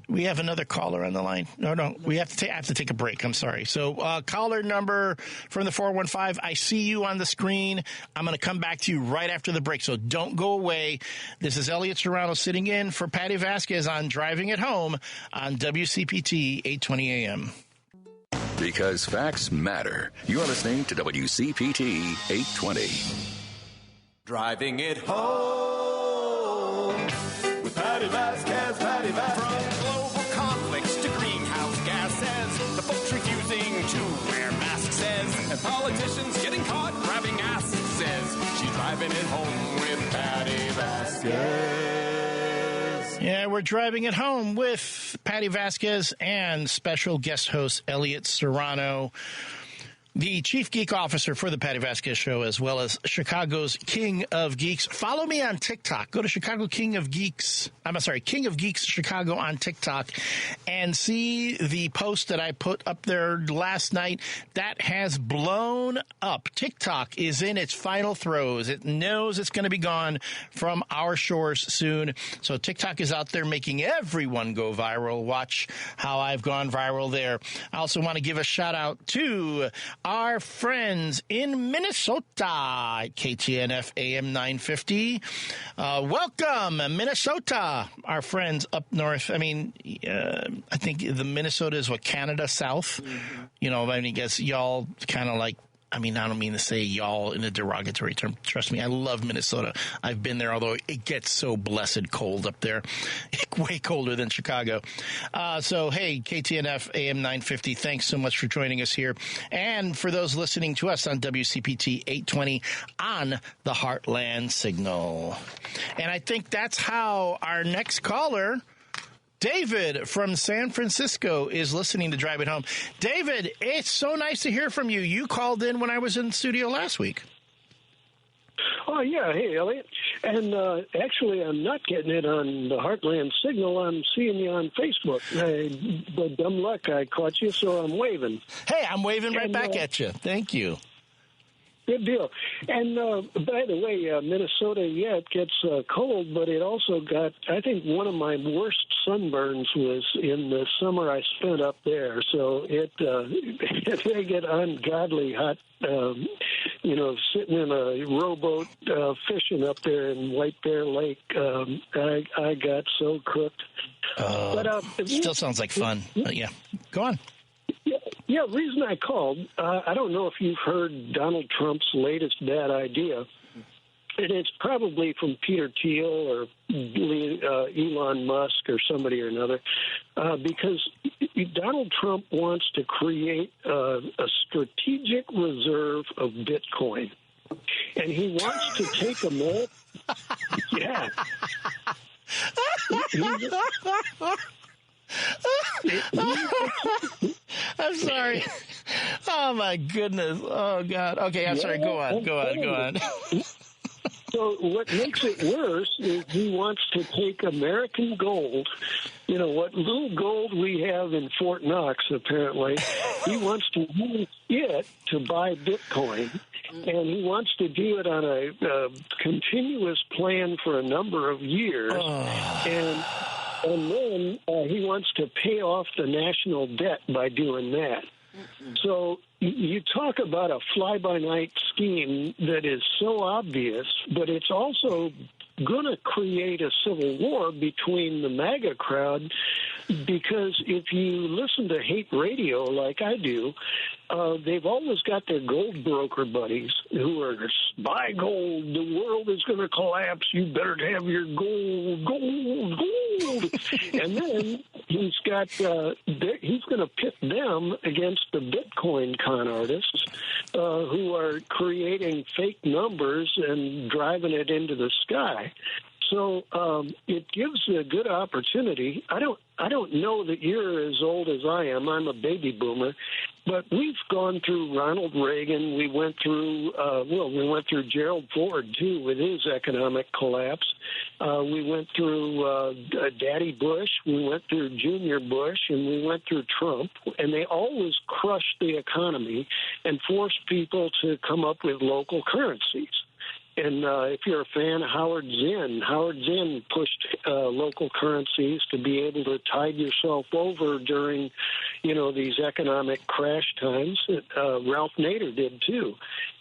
We have another caller on the line. No, we have to take a break. I'm sorry. So caller number from the 415, I see you on the screen. I'm going to come back to you right after the break, so don't go away. This is Elliott Serano sitting in for Patti Vasquez on Driving It Home on WCPT 820 AM. Because facts matter. You're listening to WCPT 820. Driving it home with Patti Vasquez, Patti Vasquez. From global conflicts to greenhouse gases, the folks refusing to wear masks says, and politicians getting caught grabbing asses says, she's driving it home with Patti Vasquez. Yeah, we're driving it home with Patti Vasquez and special guest host Elliott Serano, the chief geek officer for the Patti Vasquez Show, as well as Chicago's King of Geeks. Follow me on TikTok. Go to King of Geeks Chicago on TikTok and see the post that I put up there last night. That has blown up. TikTok is in its final throes. It knows it's going to be gone from our shores soon. So TikTok is out there making everyone go viral. Watch how I've gone viral there. I also want to give a shout out to our friends in Minnesota at KTNF AM 950. Welcome, Minnesota, our friends up north. I mean, I think the Minnesota is what, Canada South? Mm-hmm. You know, I mean, I guess y'all kind of like, I mean, I don't mean to say y'all in a derogatory term. Trust me, I love Minnesota. I've been there, although it gets so blessed cold up there. Way colder than Chicago. So, hey, KTNF AM 950, thanks so much for joining us here. And for those listening to us on WCPT 820 on the Heartland Signal. And I think that's how our next caller, David from San Francisco, is listening to Drive It Home. David, it's so nice to hear from you. You called in when I was in the studio last week. Oh, yeah. Hey, Elliot. And actually, I'm not getting it on the Heartland Signal. I'm seeing you on Facebook. But dumb luck, I caught you, so I'm waving. Hey, I'm waving right back at you. Thank you. Good deal. And by the way, Minnesota, yeah, it gets cold, but it also got, I think one of my worst sunburns was in the summer I spent up there. So they get ungodly hot, you know, sitting in a rowboat fishing up there in White Bear Lake. I got so cooked. But still sounds like fun. Yeah, go on. Yeah, reason I called, I don't know if you've heard Donald Trump's latest bad idea, and it's probably from Peter Thiel or Elon Musk or somebody or another, because Donald Trump wants to create a strategic reserve of Bitcoin, and he wants to take America. Yeah. I'm sorry. Oh, my goodness. Oh, God. Okay, I'm sorry. Go on. So what makes it worse is he wants to take American gold, you know, what little gold we have in Fort Knox, apparently. He wants to use it to buy Bitcoin, and he wants to do it on a continuous plan for a number of years. And then he wants to pay off the national debt by doing that. So you talk about a fly-by-night scheme that is so obvious, but it's also going to create a civil war between the MAGA crowd, because if you listen to hate radio like I do, they've always got their gold broker buddies who are, buy gold, the world is going to collapse, you better have your gold. And then he's going to pit them against the Bitcoin con artists who are creating fake numbers and driving it into the sky. So it gives a good opportunity. I don't know that you're as old as I am. I'm a baby boomer, but we've gone through Ronald Reagan. We went through Gerald Ford too with his economic collapse. We went through Daddy Bush. We went through Junior Bush, and we went through Trump. And they always crushed the economy and forced people to come up with local currencies. And if you're a fan of Howard Zinn pushed local currencies to be able to tide yourself over during, you know, these economic crash times. Ralph Nader did too,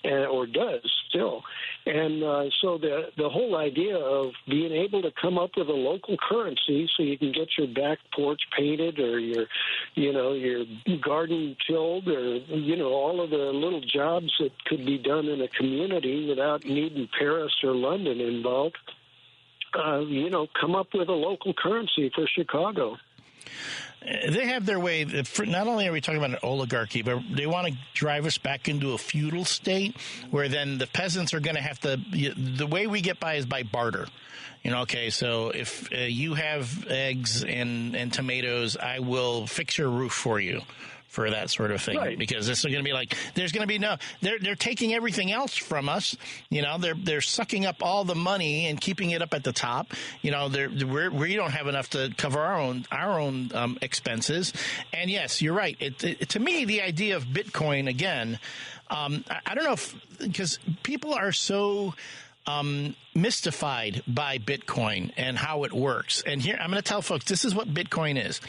or does still. And so the whole idea of being able to come up with a local currency so you can get your back porch painted or your garden tilled or, you know, all of the little jobs that could be done in a community without needing Paris or London involved, come up with a local currency for Chicago. They have their way. Not only are we talking about an oligarchy, but they want to drive us back into a feudal state where then the peasants are going to have to. The way we get by is by barter. You know, okay, so if you have eggs and tomatoes, I will fix your roof for you. For that sort of thing, right. Because this is going to be like there's going to be they're taking everything else from us. You know, they're sucking up all the money and keeping it up at the top. You know, we don't have enough to cover our own expenses. And yes, you're right. To me, the idea of Bitcoin again, I don't know if because people are so mystified by Bitcoin and how it works. And here, I'm going to tell folks, this is what Bitcoin is.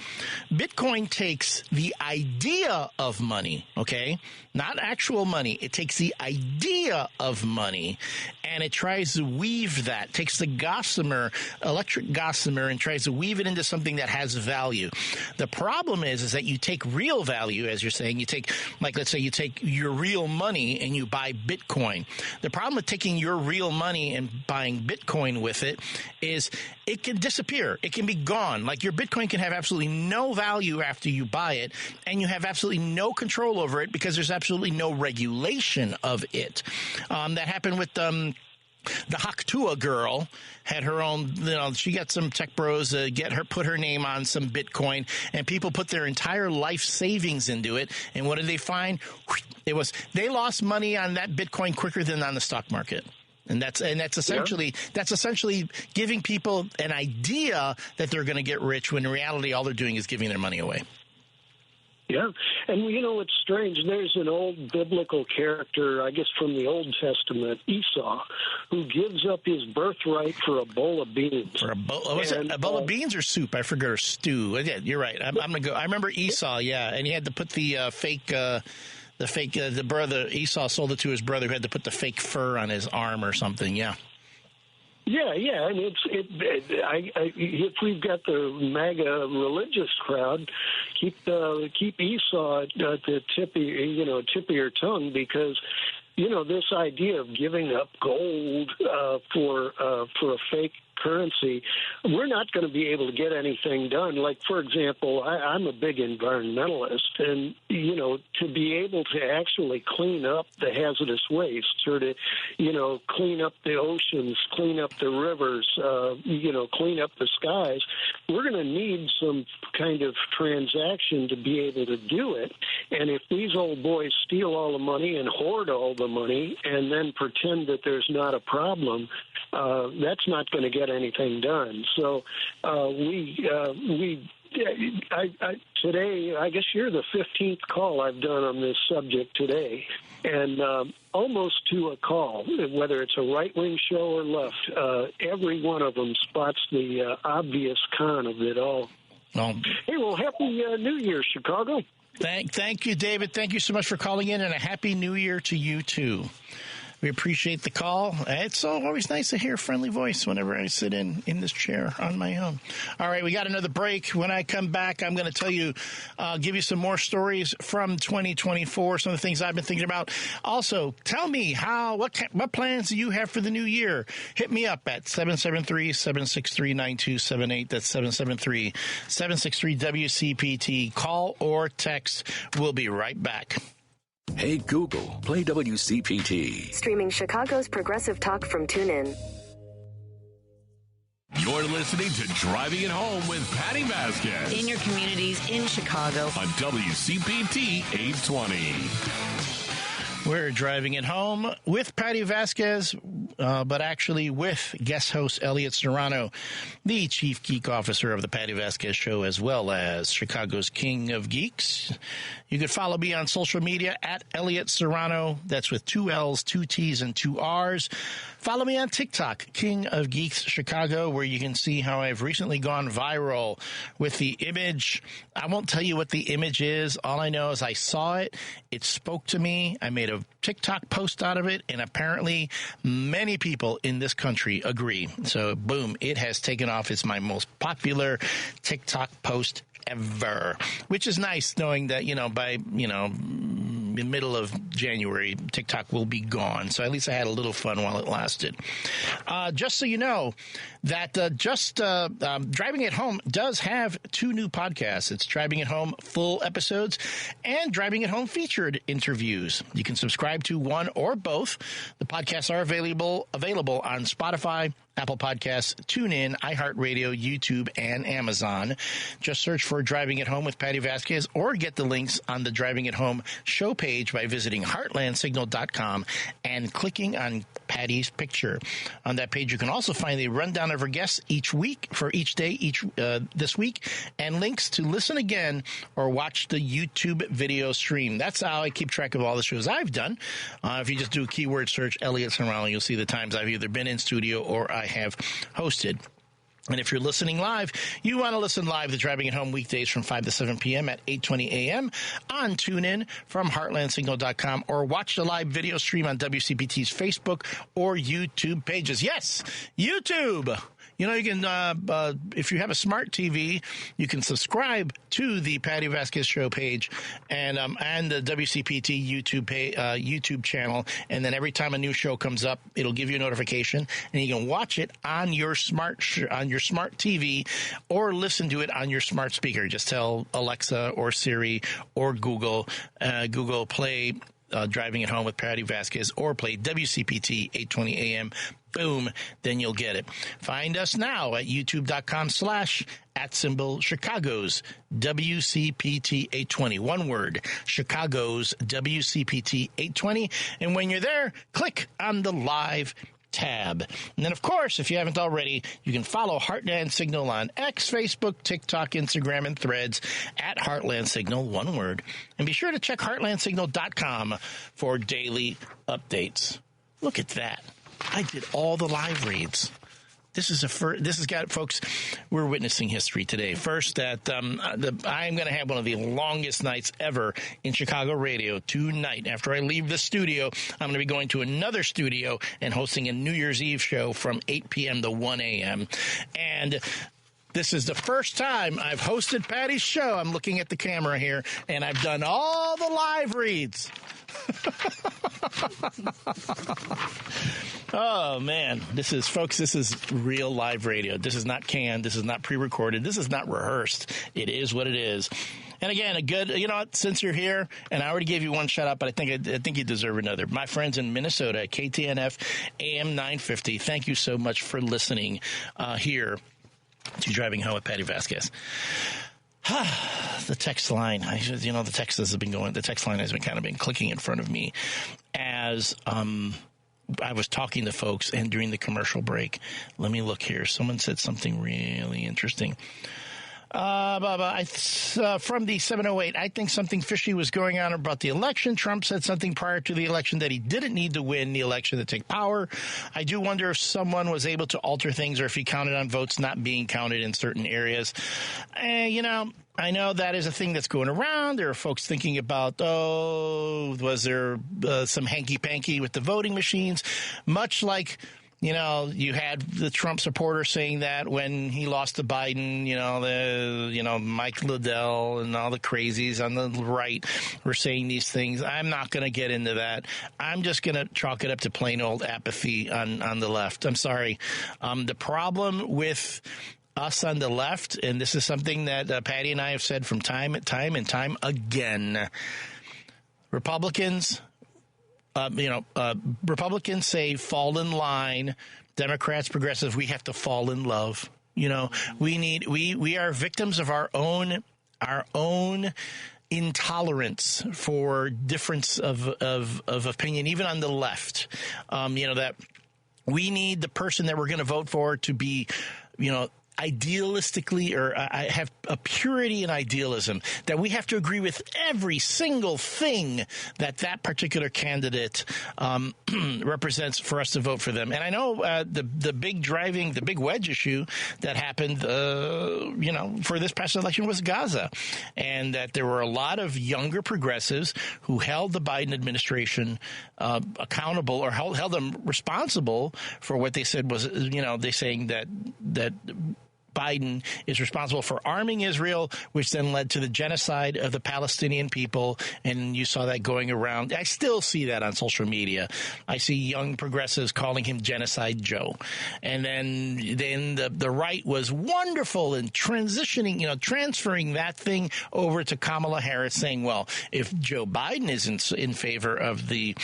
Bitcoin takes the idea of money, okay? Not actual money. It takes the idea of money, and it tries to weave that, takes the gossamer, electric gossamer, and tries to weave it into something that has value. The problem is that you take real value, as you're saying, you take, like, let's say you take your real money and you buy Bitcoin. The problem with taking your real money and buying Bitcoin with it is it can disappear. It can be gone. Like, your Bitcoin can have absolutely no value after you buy it, and you have absolutely no control over it because there's absolutely no regulation of it. That happened with the Haktua girl. Had her own, she got some tech bros put her name on some Bitcoin, and people put their entire life savings into it. And what did they find? They lost money on that Bitcoin quicker than on the stock market. And that's essentially giving people an idea that they're going to get rich when in reality all they're doing is giving their money away. Yeah, and it's strange. There's an old biblical character, I guess from the Old Testament, Esau, who gives up his birthright for a bowl of beans. For a bowl of beans or soup? I forgot, or stew. Yeah, you're right. I'm gonna go. I remember Esau. Yeah, and he had to put the brother Esau sold it to his brother who had to put the fake fur on his arm or something. Yeah. Yeah, and if we've got the MAGA religious crowd, keep Esau at the tip of your tongue, because this idea of giving up gold for a fake currency, we're not going to be able to get anything done. Like, for example, I'm a big environmentalist, and to be able to actually clean up the hazardous waste, or to clean up the oceans, clean up the rivers, clean up the skies, we're going to need some kind of transaction to be able to do it. And if these old boys steal all the money and hoard all the money and then pretend that there's not a problem, that's not going to get anything done. So today, I guess you're the 15th call I've done on this subject today, and almost to a call, whether it's a right-wing show or left, every one of them spots the obvious con of it all. Hey, well, Happy New Year, Chicago. Thank you, David. Thank you so much for calling in, and a Happy New Year to you, too. We appreciate the call. It's always nice to hear a friendly voice whenever I sit in this chair on my own. All right, we got another break. When I come back, I'm going to tell you, give you some more stories from 2024, some of the things I've been thinking about. Also, tell me what plans do you have for the new year? Hit me up at 773-763-9278. That's 773-763-WCPT. Call or text. We'll be right back. Hey, Google, play WCPT. Streaming Chicago's progressive talk from TuneIn. You're listening to Driving It Home with Patti Vasquez. In your communities, in Chicago. On WCPT 820. We're driving it home with Patti Vasquez, but actually with guest host Elliott Serrano, the chief geek officer of the Patti Vasquez Show, as well as Chicago's King of Geeks. You can follow me on social media at Elliott Serano. That's with 2 L's, 2 T's, and 2 R's. Follow me on TikTok, King of Geeks Chicago, where you can see how I've recently gone viral with the image. I won't tell you what the image is. All I know is I saw it. It spoke to me. I made a TikTok post out of it, and apparently many people in this country agree. So, boom, it has taken off. It's my most popular TikTok post ever, which is nice knowing that, by, the middle of January, TikTok will be gone. So at least I had a little fun while it lasted. Just so you know that Driving It Home does have 2 new podcasts. It's Driving It Home full episodes and Driving It Home featured interviews. You can subscribe to one or both. The podcasts are available on Spotify, Apple Podcasts, TuneIn, iHeartRadio, YouTube, and Amazon. Just search for Driving It Home with Patti Vasquez, or get the links on the Driving It Home show page by visiting heartlandsignal.com and clicking on Patty's Picture. On that page, you can also find the rundown of our guests each week for each day this week, and links to listen again or watch the YouTube video stream. That's how I keep track of all the shows I've done. If you just do a keyword search, Elliott Serano, you'll see the times I've either been in studio or I have hosted. And if you're listening live, you want to listen live to Driving It Home weekdays from 5 to 7 p.m. at 8:20 a.m. on TuneIn from heartlandsignal.com, or watch the live video stream on WCPT's Facebook or YouTube pages. Yes, YouTube. You know, you can, if you have a smart TV, you can subscribe to the Patti Vasquez Show page and the WCPT YouTube channel. And then every time a new show comes up, it'll give you a notification, and you can watch it on your smart TV or listen to it on your smart speaker. Just tell Alexa or Siri or Google play Driving It Home with Patti Vasquez, or play WCPT 8:20 a.m. Boom, then you'll get it. Find us now at youtube.com/@Chicago's WCPT 820. One word, Chicago's WCPT 820. And when you're there, click on the live tab. And then, of course, if you haven't already, you can follow Heartland Signal on X, Facebook, TikTok, Instagram, and Threads at Heartland Signal, one word. And be sure to check heartlandsignal.com for daily updates. Look at that. I did all the live reads. This has got, folks, we're witnessing history today. First, that I'm going to have one of the longest nights ever in Chicago radio tonight. After I leave the studio, I'm going to be going to another studio and hosting a New Year's Eve show from 8 p.m. to 1 a.m. And this is the first time I've hosted Patty's show. I'm looking at the camera here, and I've done all the live reads. Oh, man. This is real live radio. This is not canned. This is not pre-recorded. This is not rehearsed. It is what it is. And again, since you're here, and I already gave you one shout out, but I think you deserve another. My friends in Minnesota, KTNF AM 950, thank you so much for listening here to Driving Home with Patti Vasquez. The text line, the text line has been kind of been clicking in front of me as I was talking to folks, and during the commercial break. Let me look here. Someone said something really interesting. From the 708, I think something fishy was going on about the election. Trump said something prior to the election that he didn't need to win the election to take power. I do wonder if someone was able to alter things, or if he counted on votes not being counted in certain areas. I know that is a thing that's going around. There are folks thinking about, was there some hanky-panky with the voting machines? Much like, you had the Trump supporter saying that when he lost to Biden, Mike Liddell and all the crazies on the right were saying these things. I'm not going to get into that. I'm just going to chalk it up to plain old apathy on the left. I'm sorry. The problem with us on the left, and this is something that Patty and I have said from time and time again, Republicans say fall in line. Democrats, progressives, we have to fall in love. We are victims of our own intolerance for difference of opinion, even on the left. That we need the person that we're going to vote for to be, idealistically, or I have a purity and idealism that we have to agree with every single thing that particular candidate represents for us to vote for them. And I know the big wedge issue that happened, for this past election was Gaza, and that there were a lot of younger progressives who held the Biden administration accountable, or held them responsible for what they said was, they saying that Biden is responsible for arming Israel, which then led to the genocide of the Palestinian people. And you saw that going around. I still see that on social media. I see young progressives calling him Genocide Joe. And then the right was wonderful in transferring that thing over to Kamala Harris, saying, well, if Joe Biden is in favor of the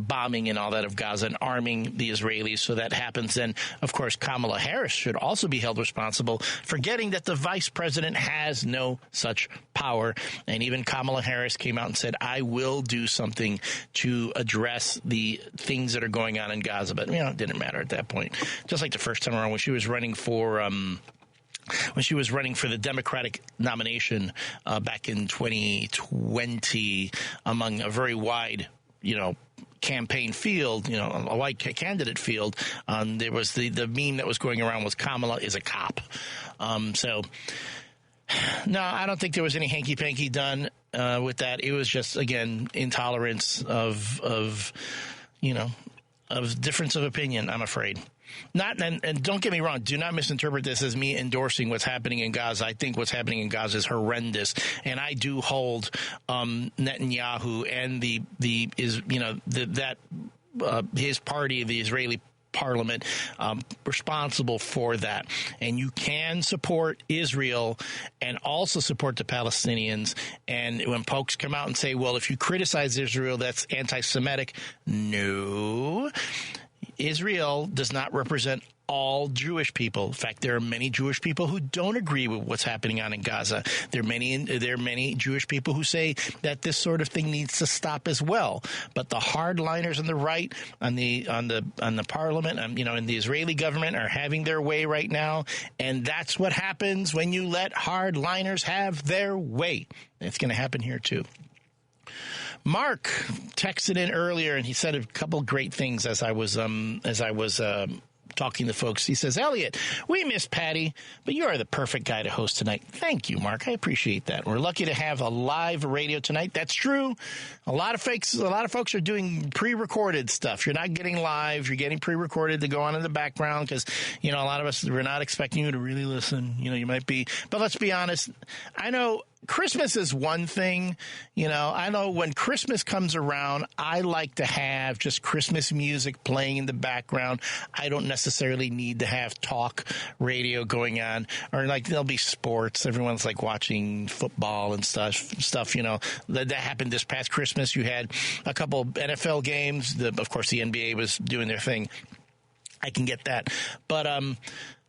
bombing and all that of Gaza and arming the Israelis, so that happens, then, of course, Kamala Harris should also be held responsible possible, forgetting that the vice president has no such power. And even Kamala Harris came out and said, I will do something to address the things that are going on in Gaza. But, it didn't matter at that point. Just like the first time around when she was running for the Democratic nomination back in 2020 among a very wide, campaign field, a white candidate field, there was the meme that was going around was Kamala is a cop. No, I don't think there was any hanky-panky done with that. It was just, again, intolerance of difference of opinion, I'm afraid. And don't get me wrong, do not misinterpret this as me endorsing what's happening in Gaza. I think what's happening in Gaza is horrendous, and I do hold Netanyahu and his party, the Israeli Parliament, responsible for that. And you can support Israel and also support the Palestinians. And when folks come out and say, well, if you criticize Israel, that's anti-Semitic. No. Israel does not represent all Jewish people. In fact, there are many Jewish people who don't agree with what's happening on in Gaza. There are many Jewish people who say that this sort of thing needs to stop as well. But the hardliners on the right, on the parliament, in the Israeli government are having their way right now, and that's what happens when you let hardliners have their way. It's going to happen here too. Mark texted in earlier, and he said a couple great things as I was talking to folks. He says, Elliot, we miss Patty, but you are the perfect guy to host tonight. Thank you, Mark. I appreciate that. We're lucky to have a live radio tonight. That's true. A lot of folks are doing pre-recorded stuff. You're not getting live. You're getting pre-recorded to go on in the background because, a lot of us, we're not expecting you to really listen. You might be. But let's be honest. I know Christmas is one thing. I know when Christmas comes around, I like to have just Christmas music playing in the background. I don't necessarily need to have talk radio going on, or there'll be sports. Everyone's watching football and stuff. That happened this past Christmas. You had a couple NFL games. Of course, the NBA was doing their thing. I can get that. But,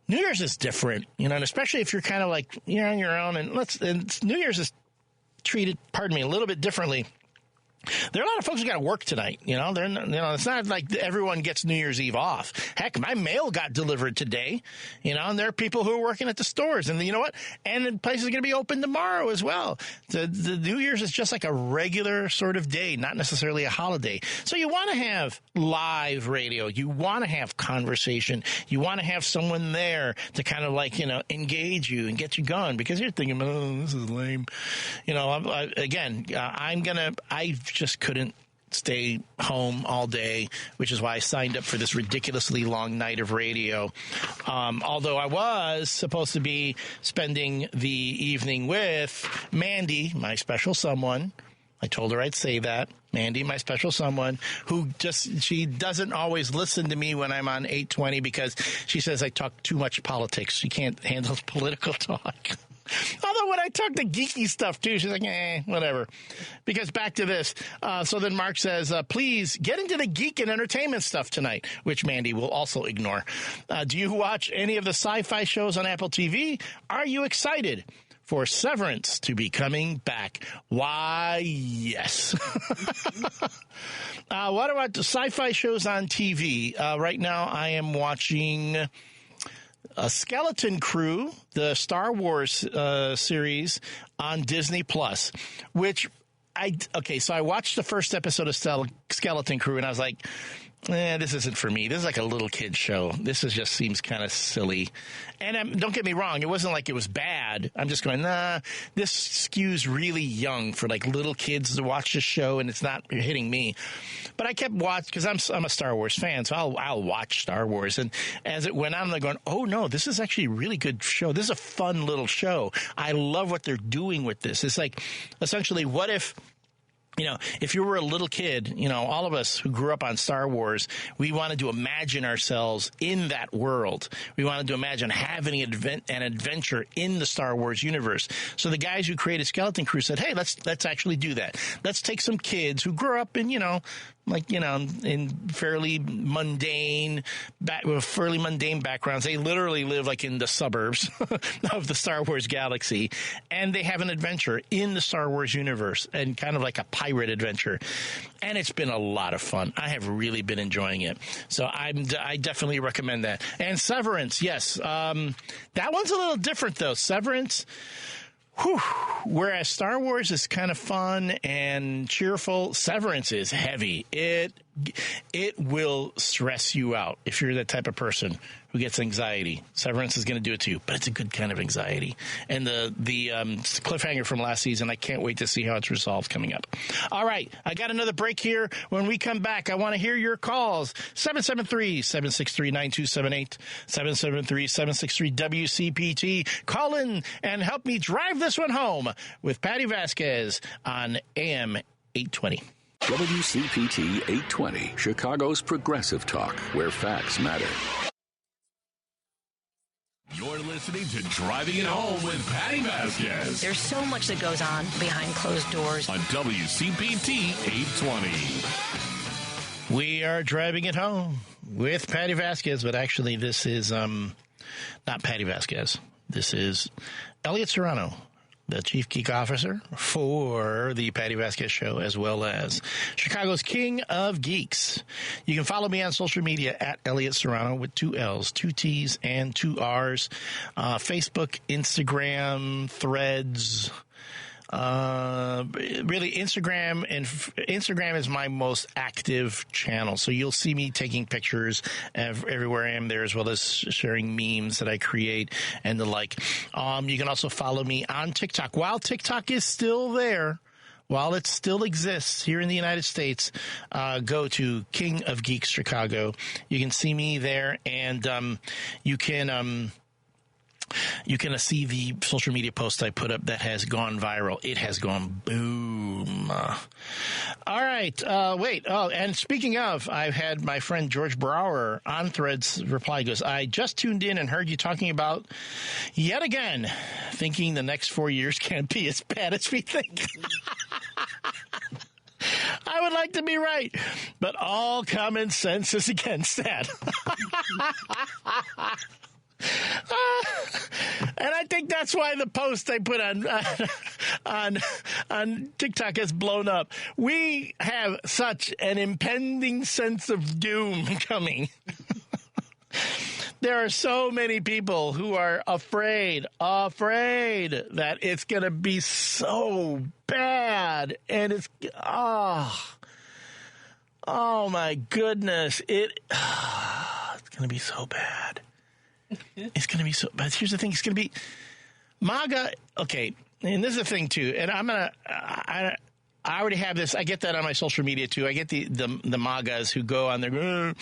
New Year's is different, and especially if you're kind of you're on your own, and New Year's is treated, a little bit differently. There are a lot of folks who got to work tonight. It's not like everyone gets New Year's Eve off. Heck, my mail got delivered today, and there are people who are working at the stores. And you know what? And the place is going to be open tomorrow as well. The New Year's is just like a regular sort of day, not necessarily a holiday. So you want to have live radio. You want to have conversation. You want to have someone there to kind of engage you and get you going because you're thinking, oh, this is lame. I just couldn't stay home all day, which is why I signed up for this ridiculously long night of radio. Although I was supposed to be spending the evening with Mandy, my special someone. I told her I'd say that. Mandy, my special someone, she doesn't always listen to me when I'm on 820 because she says I talk too much politics. She can't handle political talk. Although when I talk the geeky stuff, too, she's like, whatever. Because back to this. So then Mark says, please get into the geek and entertainment stuff tonight, which Mandy will also ignore. Do you watch any of the sci-fi shows on Apple TV? Are you excited for Severance to be coming back? Why, yes. What about the sci-fi shows on TV? Right now I am watching a Skeleton Crew, the Star Wars series on Disney Plus, so I watched the first episode of Skeleton Crew and I was like, this isn't for me. This is like a little kid show. This just seems kind of silly. And don't get me wrong. It wasn't like it was bad. I'm just going, this skews really young for little kids to watch this show, and it's not hitting me. But I kept watching because I'm a Star Wars fan, so I'll watch Star Wars. And as it went on, I'm going, oh no, this is actually a really good show. This is a fun little show. I love what they're doing with this. It's essentially, what if if you were a little kid, all of us who grew up on Star Wars, we wanted to imagine ourselves in that world. We wanted to imagine having an adventure in the Star Wars universe. So the guys who created Skeleton Crew said, hey, let's actually do that. Let's take some kids who grew up in, in fairly mundane backgrounds. They literally live like in the suburbs of the Star Wars galaxy, and they have an adventure in the Star Wars universe, and kind of like a pirate adventure. And it's been a lot of fun. I have really been enjoying it. So I definitely recommend that. And Severance, yes. That one's a little different, though. Severance, whereas Star Wars is kind of fun and cheerful, Severance is heavy. It will stress you out if you're that type of person who gets anxiety. Severance is going to do it to you, but it's a good kind of anxiety. And the cliffhanger from last season, I can't wait to see how it's resolved coming up. All right, I got another break here. When we come back, I want to hear your calls. 773-763-9278, 773-763-WCPT. Call in and help me drive this one home with Patti Vasquez on AM 820. WCPT 820, Chicago's progressive talk, where facts matter. You're listening to Driving It Home with Patti Vasquez. There's so much that goes on behind closed doors. On WCPT 820. We are driving it home with Patti Vasquez, but actually this is not Patti Vasquez. This is Elliott Serrano, the Chief Geek Officer for the Patti Vasquez Show, as well as Chicago's King of Geeks. You can follow me on social media at Elliott Serrano with 2 L's, 2 T's, and 2 R's. Facebook, Instagram, Threads. Really, Instagram is my most active channel. So you'll see me taking pictures everywhere I am there, as well as sharing memes that I create and the like. You can also follow me on TikTok. While TikTok is still there, while it still exists here in the United States, go to King of Geeks Chicago. You can see me there, and you can see the social media post I put up that has gone viral. It has gone boom. All right. Wait. Oh, and speaking of, I've had my friend George Brower on Threads reply. He goes, I just tuned in and heard you talking about, yet again, thinking the next 4 years can't be as bad as we think. I would like to be right, but all common sense is against that. And I think that's why the post I put on TikTok has blown up. We have such an impending sense of doom coming. There are so many people who are afraid that it's going to be so bad, and it's oh my goodness, it's going to be so bad. It's going to be so bad. Here's the thing. It's going to be MAGA. Okay. And this is the thing too. And I already have this. I get that on my social media too. I get the MAGAs who go on there,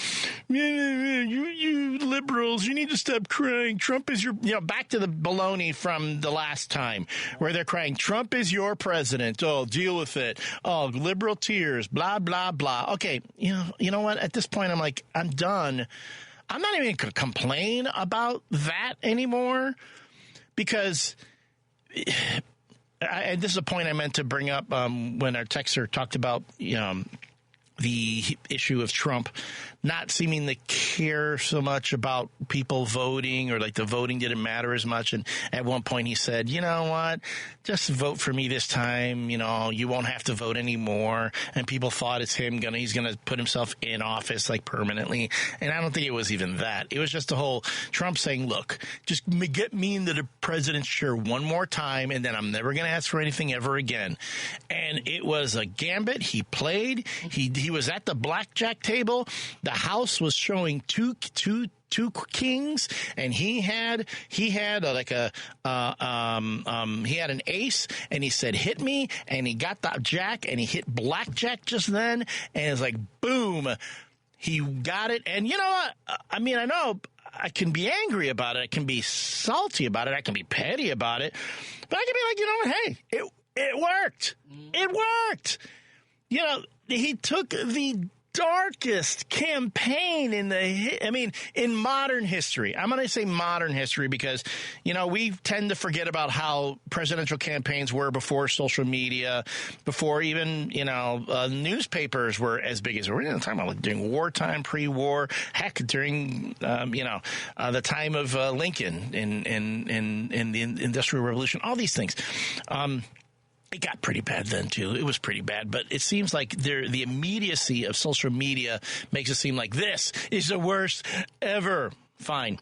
you liberals, you need to stop crying. Trump is your, back to the baloney from the last time where they're crying, Trump is your president. Oh, deal with it. Oh, liberal tears, blah, blah, blah. Okay. You know what? At this point, I'm like, I'm done. I'm not even going to complain about that anymore because and this is a point I meant to bring up when our texter talked about the issue of Trump not seeming to care so much about people voting, or like the voting didn't matter as much. And at one point he said, you know what, just vote for me this time. You won't have to vote anymore. And people thought it's him he's going to put himself in office like permanently. And I don't think it was even that. It was just the whole Trump saying, look, just get me into the president's chair one more time, and then I'm never going to ask for anything ever again. And it was a gambit he played. He was at the blackjack table. The House was showing two kings, and he had he had an ace, and he said hit me, and he got the jack, and he hit blackjack just then, and it's like boom, he got it. And you know what? I mean, I know I can be angry about it, I can be salty about it, I can be petty about it, but I can be like, you know what? Hey, it worked. It worked. he took the darkest campaign in modern history. I'm going to say modern history because, we tend to forget about how presidential campaigns were before social media, before even, newspapers were as big as we're talking about during wartime, pre-war, heck, during, the time of Lincoln in the Industrial Revolution, all these things. It got pretty bad then, too. It was pretty bad. But it seems like the immediacy of social media makes it seem like this is the worst ever. Fine.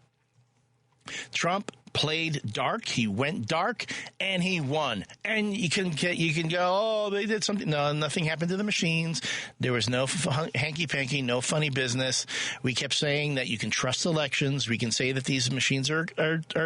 Trump played dark. He went dark, and he won. And you can go, oh, they did something. No, nothing happened to the machines. There was no hanky-panky, no funny business. We kept saying that you can trust elections. We can say that these machines are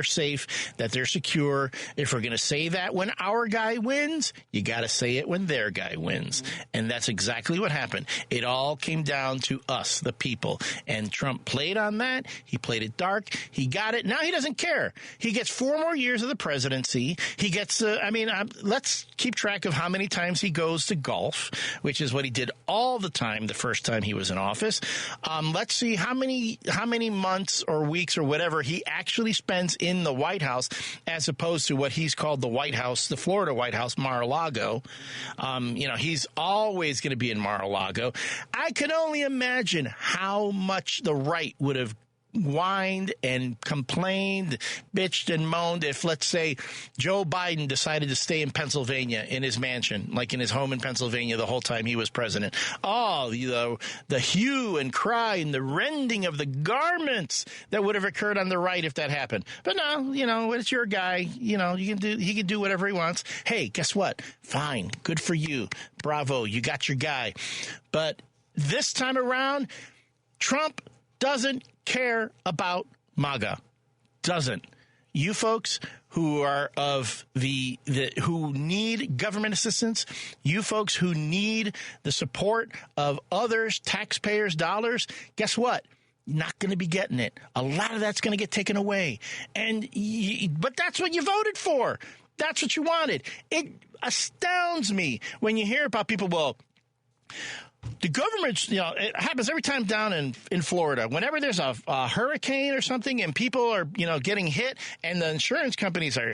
safe, that they're secure. If we're going to say that when our guy wins, you got to say it when their guy wins. And that's exactly what happened. It all came down to us, the people. And Trump played on that. He played it dark. He got it. Now he doesn't care. He gets 4 more years of the presidency. He gets, let's keep track of how many times he goes to golf, which is what he did all the time the first time he was in office. Let's see how many months or weeks or whatever he actually spends in the White House as opposed to what he's called the White House, the Florida White House, Mar-a-Lago. He's always going to be in Mar-a-Lago. I can only imagine how much the right would have whined and complained, bitched and moaned if, let's say, Joe Biden decided to stay in Pennsylvania in his mansion, like in his home in Pennsylvania the whole time he was president. Oh, the hue and cry and the rending of the garments that would have occurred on the right if that happened. But no, it's your guy. He can do whatever he wants. Hey, guess what? Fine. Good for you. Bravo. You got your guy. But this time around, Trump doesn't care about MAGA. Doesn't. You folks who are of who need government assistance, you folks who need the support of others, taxpayers' dollars, guess what? Not going to be getting it. A lot of that's going to get taken away. But that's what you voted for. That's what you wanted. It astounds me when you hear about people, the government's, it happens every time down in Florida. Whenever there's a hurricane or something and people are, getting hit and the insurance companies are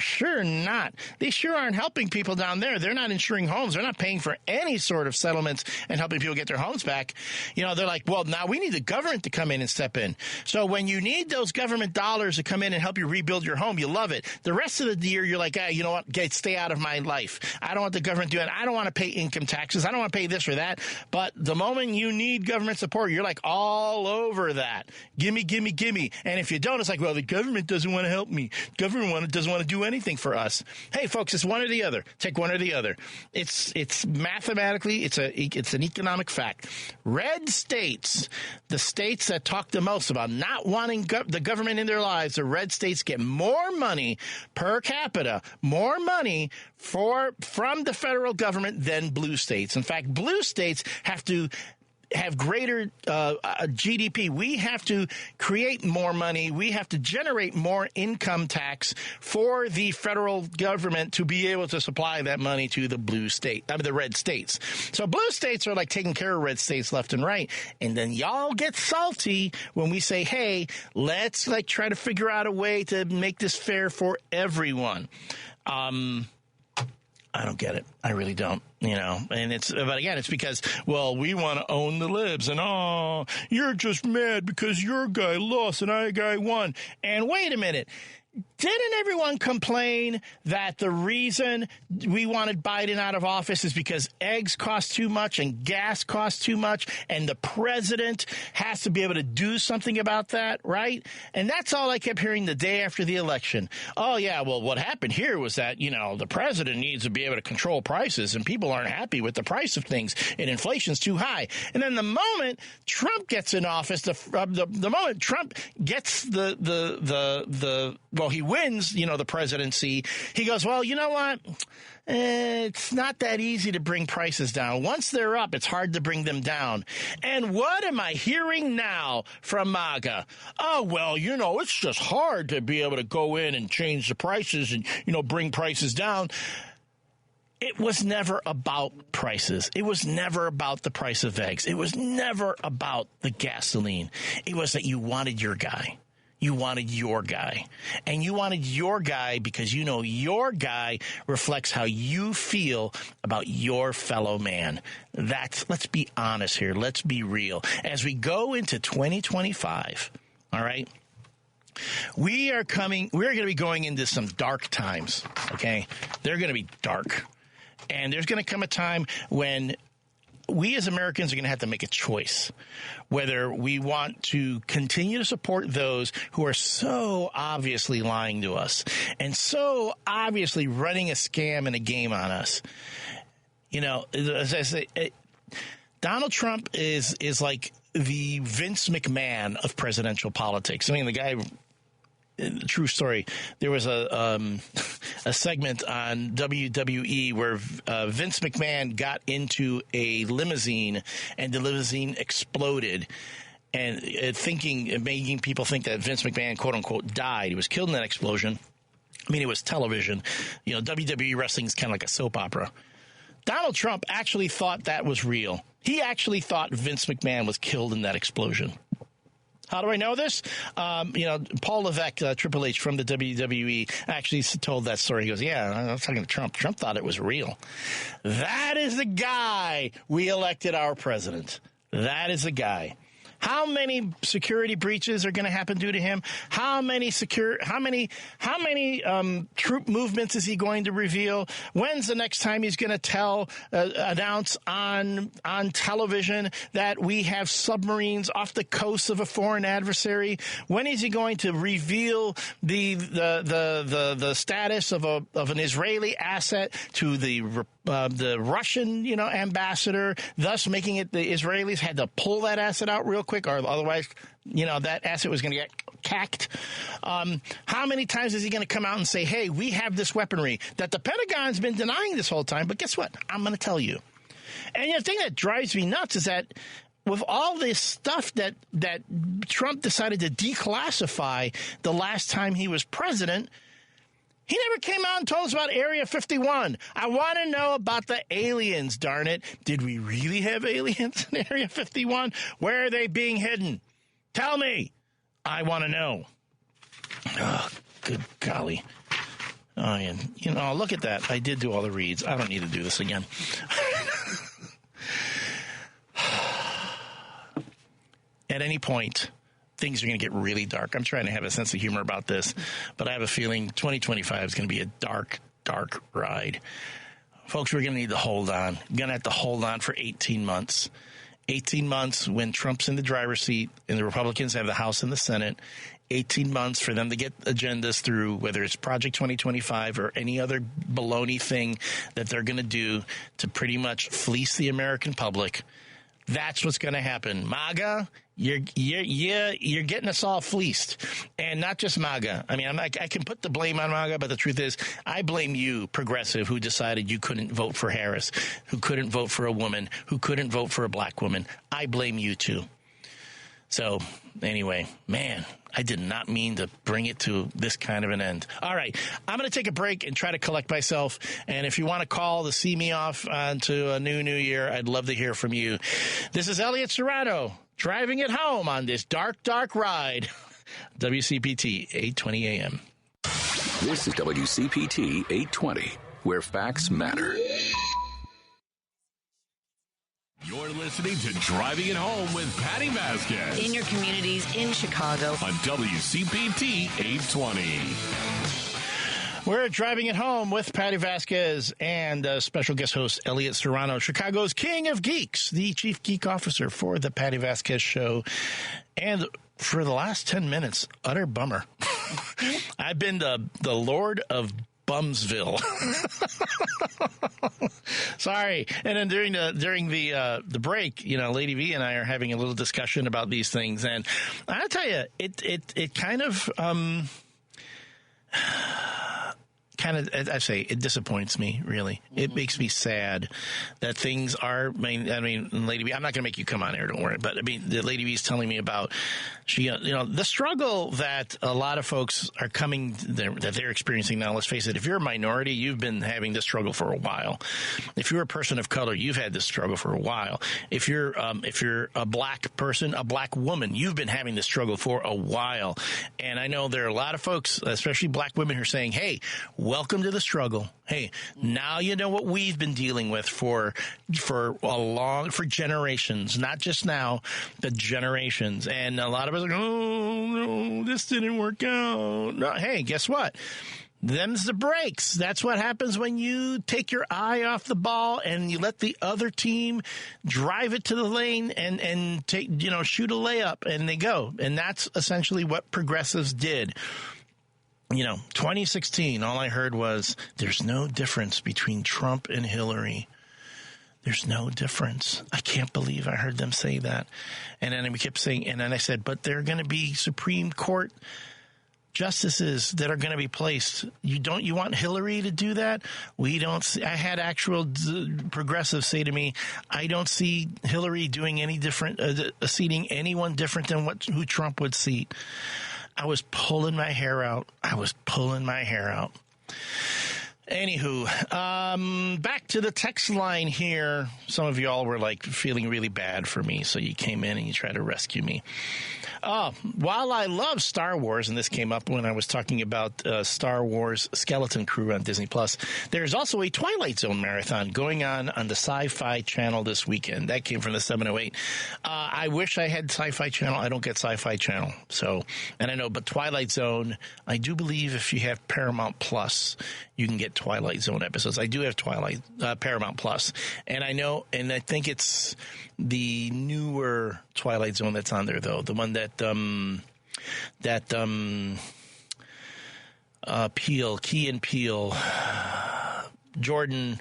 they sure aren't helping people down there. They're not insuring homes. They're not paying for any sort of settlements and helping people get their homes back. They're like, well, now we need the government to come in and step in. So when you need those government dollars to come in and help you rebuild your home, you love it. The rest of the year, you're like, you know what? Stay out of my life. I don't want the government doing it. I don't want to pay income taxes. I don't want to pay this or that. But the moment you need government support, you're like all over that. Gimme, gimme, gimme. And if you don't, it's like, well, the government doesn't want to help me. Government doesn't want to do anything for us. Hey, folks, it's one or the other. Take one or the other. It's mathematically, it's an economic fact. Red states, the states that talk the most about not wanting the government in their lives, the red states get more money per capita, more money from the federal government than blue states. In fact, blue states have to have greater GDP. We have to create more money. We have to generate more income tax for the federal government to be able to supply that money to the the red states. So blue states are like taking care of red states left and right. And then y'all get salty when we say, hey, let's try to figure out a way to make this fair for everyone. I don't get it. I really don't, and but again, it's because, well, we want to own the libs and, you're just mad because your guy lost and our guy won. And wait a minute. Didn't everyone complain that the reason we wanted Biden out of office is because eggs cost too much and gas costs too much and the president has to be able to do something about that, right? And that's all I kept hearing the day after the election. Oh, yeah, well, what happened here was that, the president needs to be able to control prices and people aren't happy with the price of things and inflation's too high. And then the moment Trump gets in office, the moment Trump gets he wins, the presidency, he goes, well, you know what? It's not that easy to bring prices down. Once they're up, it's hard to bring them down. And what am I hearing now from MAGA? Oh, well, it's just hard to be able to go in and change the prices and, bring prices down. It was never about prices. It was never about the price of eggs. It was never about the gasoline. It was that you wanted your guy. You wanted your guy. And you wanted your guy because you know your guy reflects how you feel about your fellow man. Let's be honest here. Let's be real. As we go into 2025, all right, we are going to be going into some dark times, okay? They're going to be dark. And there's going to come a time when we as Americans are going to have to make a choice whether we want to continue to support those who are so obviously lying to us and so obviously running a scam and a game on us. You know, as I say, Donald Trump is like the Vince McMahon of presidential politics. I mean, the guy... True story. There was a segment on WWE where Vince McMahon got into a limousine and the limousine exploded, and making people think that Vince McMahon, quote unquote, died. He was killed in that explosion. I mean, it was television. You know, WWE wrestling is kind of like a soap opera. Donald Trump actually thought that was real. He actually thought Vince McMahon was killed in that explosion. How do I know this? Paul Levesque, Triple H from the WWE, actually told that story. He goes, yeah, I was talking to Trump. Trump thought it was real. That is the guy we elected our president. That is the guy. How many security breaches are going to happen due to him? How many troop movements is he going to reveal? When's the next time he's going to announce on television that we have submarines off the coast of a foreign adversary? When is he going to reveal the status of an Israeli asset to the Russian, ambassador, thus making it the Israelis had to pull that asset out real quick, or otherwise, that asset was going to get cacked. How many times is he going to come out and say, hey, we have this weaponry that the Pentagon's been denying this whole time, but guess what? I'm going to tell you. And the thing that drives me nuts is that with all this stuff that Trump decided to declassify the last time he was president, he never came out and told us about Area 51. I want to know about the aliens, darn it. Did we really have aliens in Area 51? Where are they being hidden? Tell me. I want to know. Oh, good golly. Oh, and, look at that. I did do all the reads. I don't need to do this again. At any point, things are going to get really dark. I'm trying to have a sense of humor about this, but I have a feeling 2025 is going to be a dark, dark ride. Folks, we're going to need to hold on. We're going to have to hold on for 18 months. 18 months when Trump's in the driver's seat and the Republicans have the House and the Senate. 18 months for them to get agendas through, whether it's Project 2025 or any other baloney thing that they're going to do to pretty much fleece the American public. That's what's going to happen. MAGA, you're getting us all fleeced, and not just MAGA. I mean, I can put the blame on MAGA, but the truth is, I blame you, progressive, who decided you couldn't vote for Harris, who couldn't vote for a woman, who couldn't vote for a black woman. I blame you too. So anyway, man, I did not mean to bring it to this kind of an end. All right, I'm going to take a break and try to collect myself. And if you want to call to see me off to a new year, I'd love to hear from you. This is Elliott Serrano driving it home on this dark, dark ride. WCPT 820 AM. This is WCPT 820, where facts matter. You're listening to Driving It Home with Patti Vasquez. In your communities, in Chicago. On WCPT 820. We're driving it home with Patti Vasquez and special guest host Elliott Serrano, Chicago's King of Geeks, the chief geek officer for the Patti Vasquez Show. And for the last 10 minutes, utter bummer. I've been the Lord of Bumsville. Sorry. And then during the break, Lady V and I are having a little discussion about these things, and I'll tell you, it kind of kind of, as I say, it disappoints me, really. It makes me sad that things are, I mean, Lady B, I'm not going to make you come on air, don't worry. But, I mean, the Lady B is telling me about, the struggle that a lot of folks are that they're experiencing now. Let's face it, if you're a minority, you've been having this struggle for a while. If you're a person of color, you've had this struggle for a while. If you're a black person, a black woman, you've been having this struggle for a while. And I know there are a lot of folks, especially black women, who are saying, hey, welcome to the struggle. Hey, now you know what we've been dealing with for generations, not just now, but generations. And a lot of us are like, oh, no, this didn't work out. No, hey, guess what? Them's the breaks. That's what happens when you take your eye off the ball and you let the other team drive it to the lane and take, shoot a layup and they go. And that's essentially what progressives did. 2016, all I heard was there's no difference between Trump and Hillary. There's no difference. I can't believe I heard them say that. And then we kept saying, and then I said, but there are going to be Supreme Court justices that are going to be placed. You want Hillary to do that? We don't see. I had actual progressives say to me, I don't see Hillary doing any different, seating anyone different than who Trump would seat. I was pulling my hair out. Anywho, back to the text line here. Some of y'all were feeling really bad for me, so you came in and you tried to rescue me. While I love Star Wars, and this came up when I was talking about Star Wars Skeleton Crew on Disney+, there's also a Twilight Zone marathon going on the Sci-Fi Channel this weekend. That came from the 708. I wish I had Sci-Fi Channel. I don't get Sci-Fi Channel. And I know, but Twilight Zone, I do believe if you have Paramount Plus, you can get Twilight Zone episodes. I do have Paramount Plus, and I know, and I think it's the newer Twilight Zone that's on there, though, the one that Key and Peele, Jordan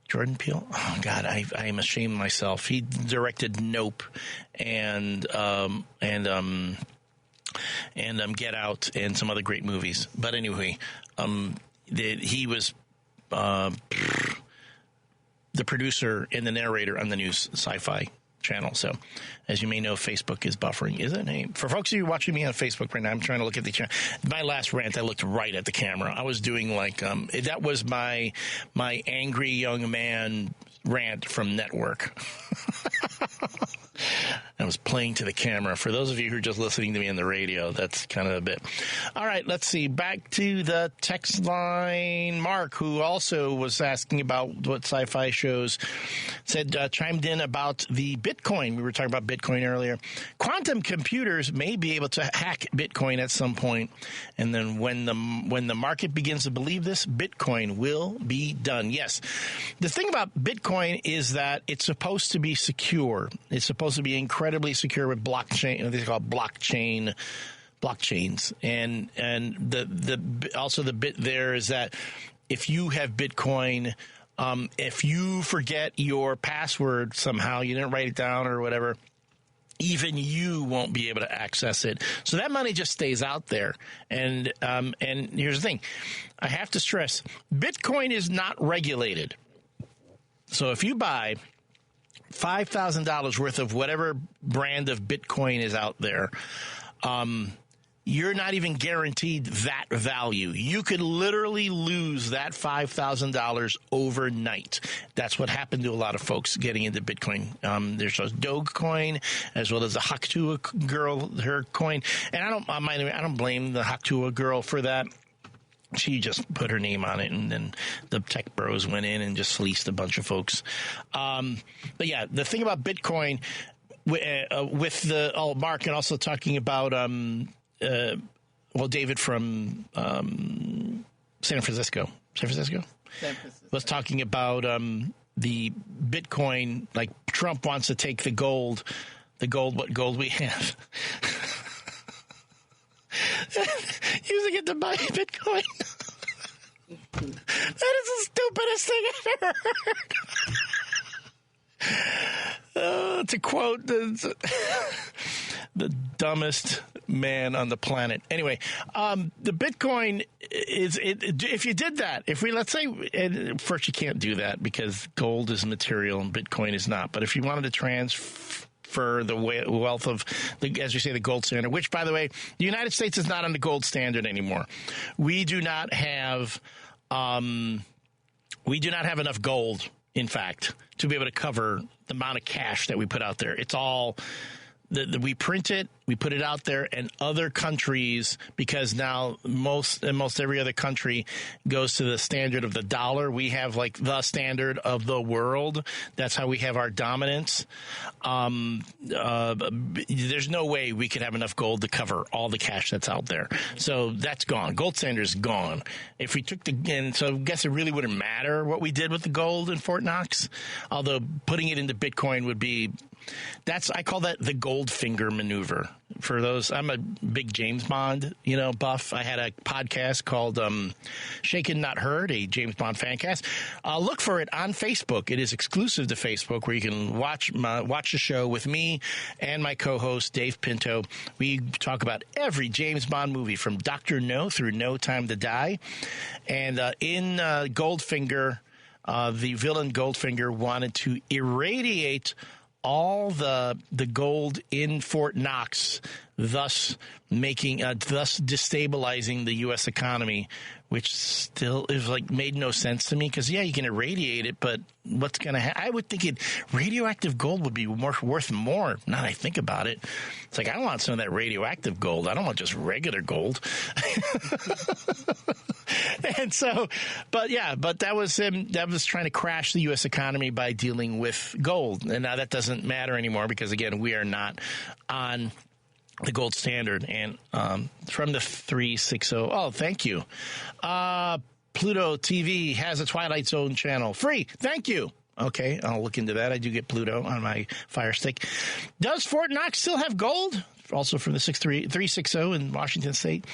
Peele. Oh God, I am ashamed of myself. He directed Nope and Get Out and some other great movies. But anyway, he was the producer and the narrator on the new Sci-Fi Channel. So, as you may know, Facebook is buffering, isn't it? For folks of you watching me on Facebook right now, I'm trying to look at the channel. My last rant, I looked right at the camera. I was doing that was my angry young man rant from Network. I was playing to the camera. For those of you who are just listening to me on the radio, that's kind of a bit. All right, let's see. Back to the text line. Mark, who also was asking about what sci-fi shows, chimed in about the Bitcoin. We were talking about Bitcoin earlier. Quantum computers may be able to hack Bitcoin at some point, and then when the market begins to believe this, Bitcoin will be done. Yes. The thing about Bitcoin is that it's supposed to be secure. It's supposed to be incredibly secure with blockchain. They call it blockchains, and the bit there is that if you have Bitcoin, if you forget your password somehow, you didn't write it down or whatever, even you won't be able to access it. So that money just stays out there. And here's the thing. I have to stress, Bitcoin is not regulated. So if you buy $5,000 worth of whatever brand of Bitcoin is out there, you're not even guaranteed that value. You could literally lose that $5,000 overnight. That's what happened to a lot of folks getting into Bitcoin. There's a Dogecoin as well as the Haktua girl, her coin. And I don't blame the Haktua girl for that. She just put her name on it, and then the tech bros went in and just fleeced a bunch of folks. But yeah, the thing about Bitcoin with Mark, and also talking about David from San Francisco was talking about the Bitcoin. Like Trump wants to take the gold, what gold we have. Using it to buy Bitcoin. That is the stupidest thing I've ever heard. To quote the dumbest man on the planet. Anyway, the Bitcoin is, if you did that, let's say, first you can't do that because gold is material and Bitcoin is not. But if you wanted to transfer the wealth of, as you say, the gold standard, which, by the way, the United States is not on the gold standard anymore. We do not have enough gold, in fact, to be able to cover the amount of cash that we put out there. It's all we print it, we put it out there, and other countries, because now most every other country goes to the standard of the dollar. We have like the standard of the world. That's how we have our dominance. There's no way we could have enough gold to cover all the cash that's out there. So that's gone. Gold standard is gone. If we took so I guess it really wouldn't matter what we did with the gold in Fort Knox, although putting it into Bitcoin would be, I call that the Goldfinger maneuver. For those, I'm a big James Bond, buff. I had a podcast called Shaken Not Heard, a James Bond fan cast. Look for it on Facebook. It is exclusive to Facebook, where you can watch the show with me and my co-host Dave Pinto. We talk about every James Bond movie from Dr. No through No Time to Die. And in Goldfinger, the villain Goldfinger wanted to irradiate all the gold in Fort Knox, thus destabilizing the U.S. economy, which still is made no sense to me. Because you can irradiate it, but what's going to happen? I would think radioactive gold would be worth more. Now that I think about it, it's like, I want some of that radioactive gold. I don't want just regular gold. And so, but that was him. That was trying to crash the U.S. economy by dealing with gold. And now that doesn't matter anymore because, again, we are not on the gold standard. And from the 360, thank you. Pluto TV has a Twilight Zone channel. Free. Thank you. Okay, I'll look into that. I do get Pluto on my Fire Stick. Does Fort Knox still have gold? Also from the 360 in Washington State.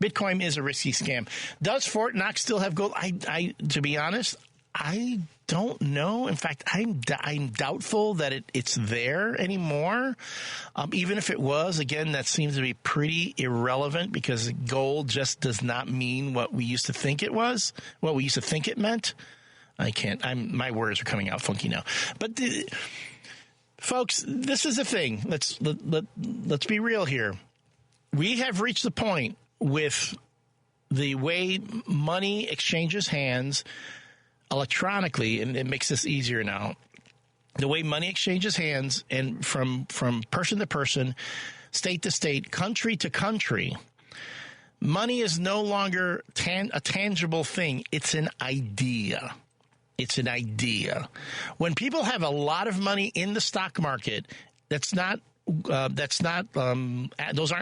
Bitcoin is a risky scam. Does Fort Knox still have gold? I to be honest, I don't know. In fact, I'm doubtful that it's there anymore. Even if it was, again, that seems to be pretty irrelevant because gold just does not mean what we used to think it was, what we used to think it meant. My words are coming out funky now. But folks, this is the thing. Let's be real here. We have reached the point with the way money exchanges hands electronically, and it makes this easier now. The way money exchanges hands, and from person to person, state to state, country to country, money is no longer a tangible thing. It's an idea. It's an idea. When people have a lot of money in the stock market, those aren't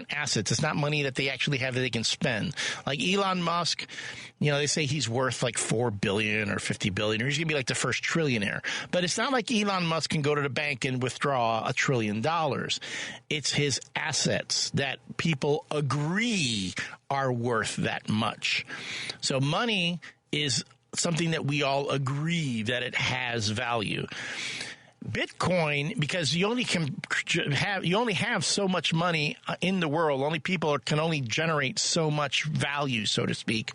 assets. It's not money that they actually have that they can spend. Like Elon Musk, they say he's worth like $4 billion or $50 billion, or he's going to be like the first trillionaire. But it's not like Elon Musk can go to the bank and withdraw $1 trillion. It's his assets that people agree are worth that much. So money is something that we all agree that it has value. Bitcoin, because you only have so much money in the world. Only people can only generate so much value, so to speak.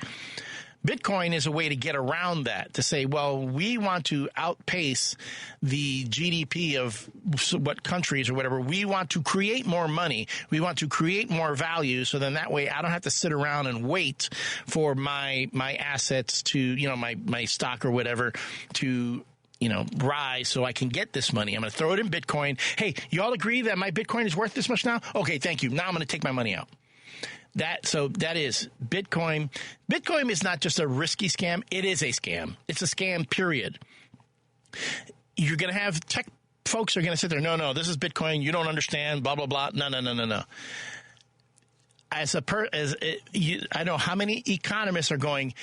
Bitcoin is a way to get around that, to say, well, we want to outpace the GDP of what countries or whatever. We want to create more money. We want to create more value. So then that way I don't have to sit around and wait for my assets to, my stock or whatever to, rise so I can get this money. I'm going to throw it in Bitcoin. Hey, you all agree that my Bitcoin is worth this much now? Okay, thank you. Now I'm going to take my money out. That is Bitcoin. Bitcoin is not just a risky scam. It is a scam. It's a scam, period. You're going to have tech folks are going to sit there. No, this is Bitcoin. You don't understand, blah, blah, blah. No. I know how many economists are going,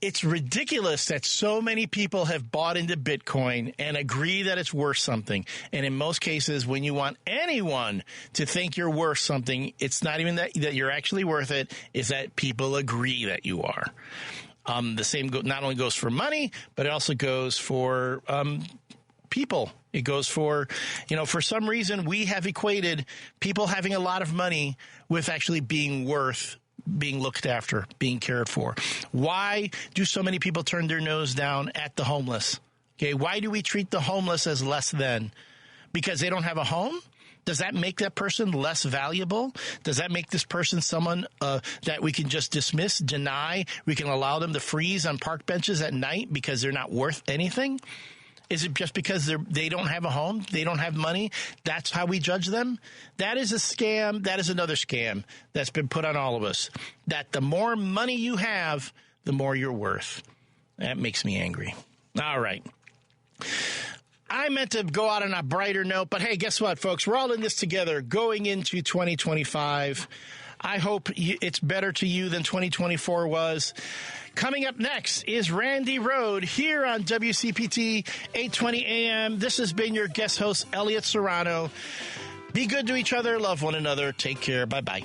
it's ridiculous that so many people have bought into Bitcoin and agree that it's worth something. And in most cases, when you want anyone to think you're worth something, it's not even that you're actually worth it, is that people agree that you are. The same not only goes for money, but it also goes for people. It goes for, for some reason we have equated people having a lot of money with actually being worth being looked after, being cared for. Why do so many people turn their nose down at the homeless? Okay, why do we treat the homeless as less than? Because they don't have a home? Does that make that person less valuable? Does that make this person someone that we can just dismiss, deny? We can allow them to freeze on park benches at night because they're not worth anything? Is it just because they don't have a home? They don't have money? That's how we judge them? That is a scam. That is another scam that's been put on all of us. That the more money you have, the more you're worth. That makes me angry. All right. I meant to go out on a brighter note, but hey, guess what, folks? We're all in this together going into 2025. I hope it's better to you than 2024 was. Coming up next is Randy Road here on WCPT 820 AM. This has been your guest host, Elliott Serrano. Be good to each other. Love one another. Take care. Bye-bye.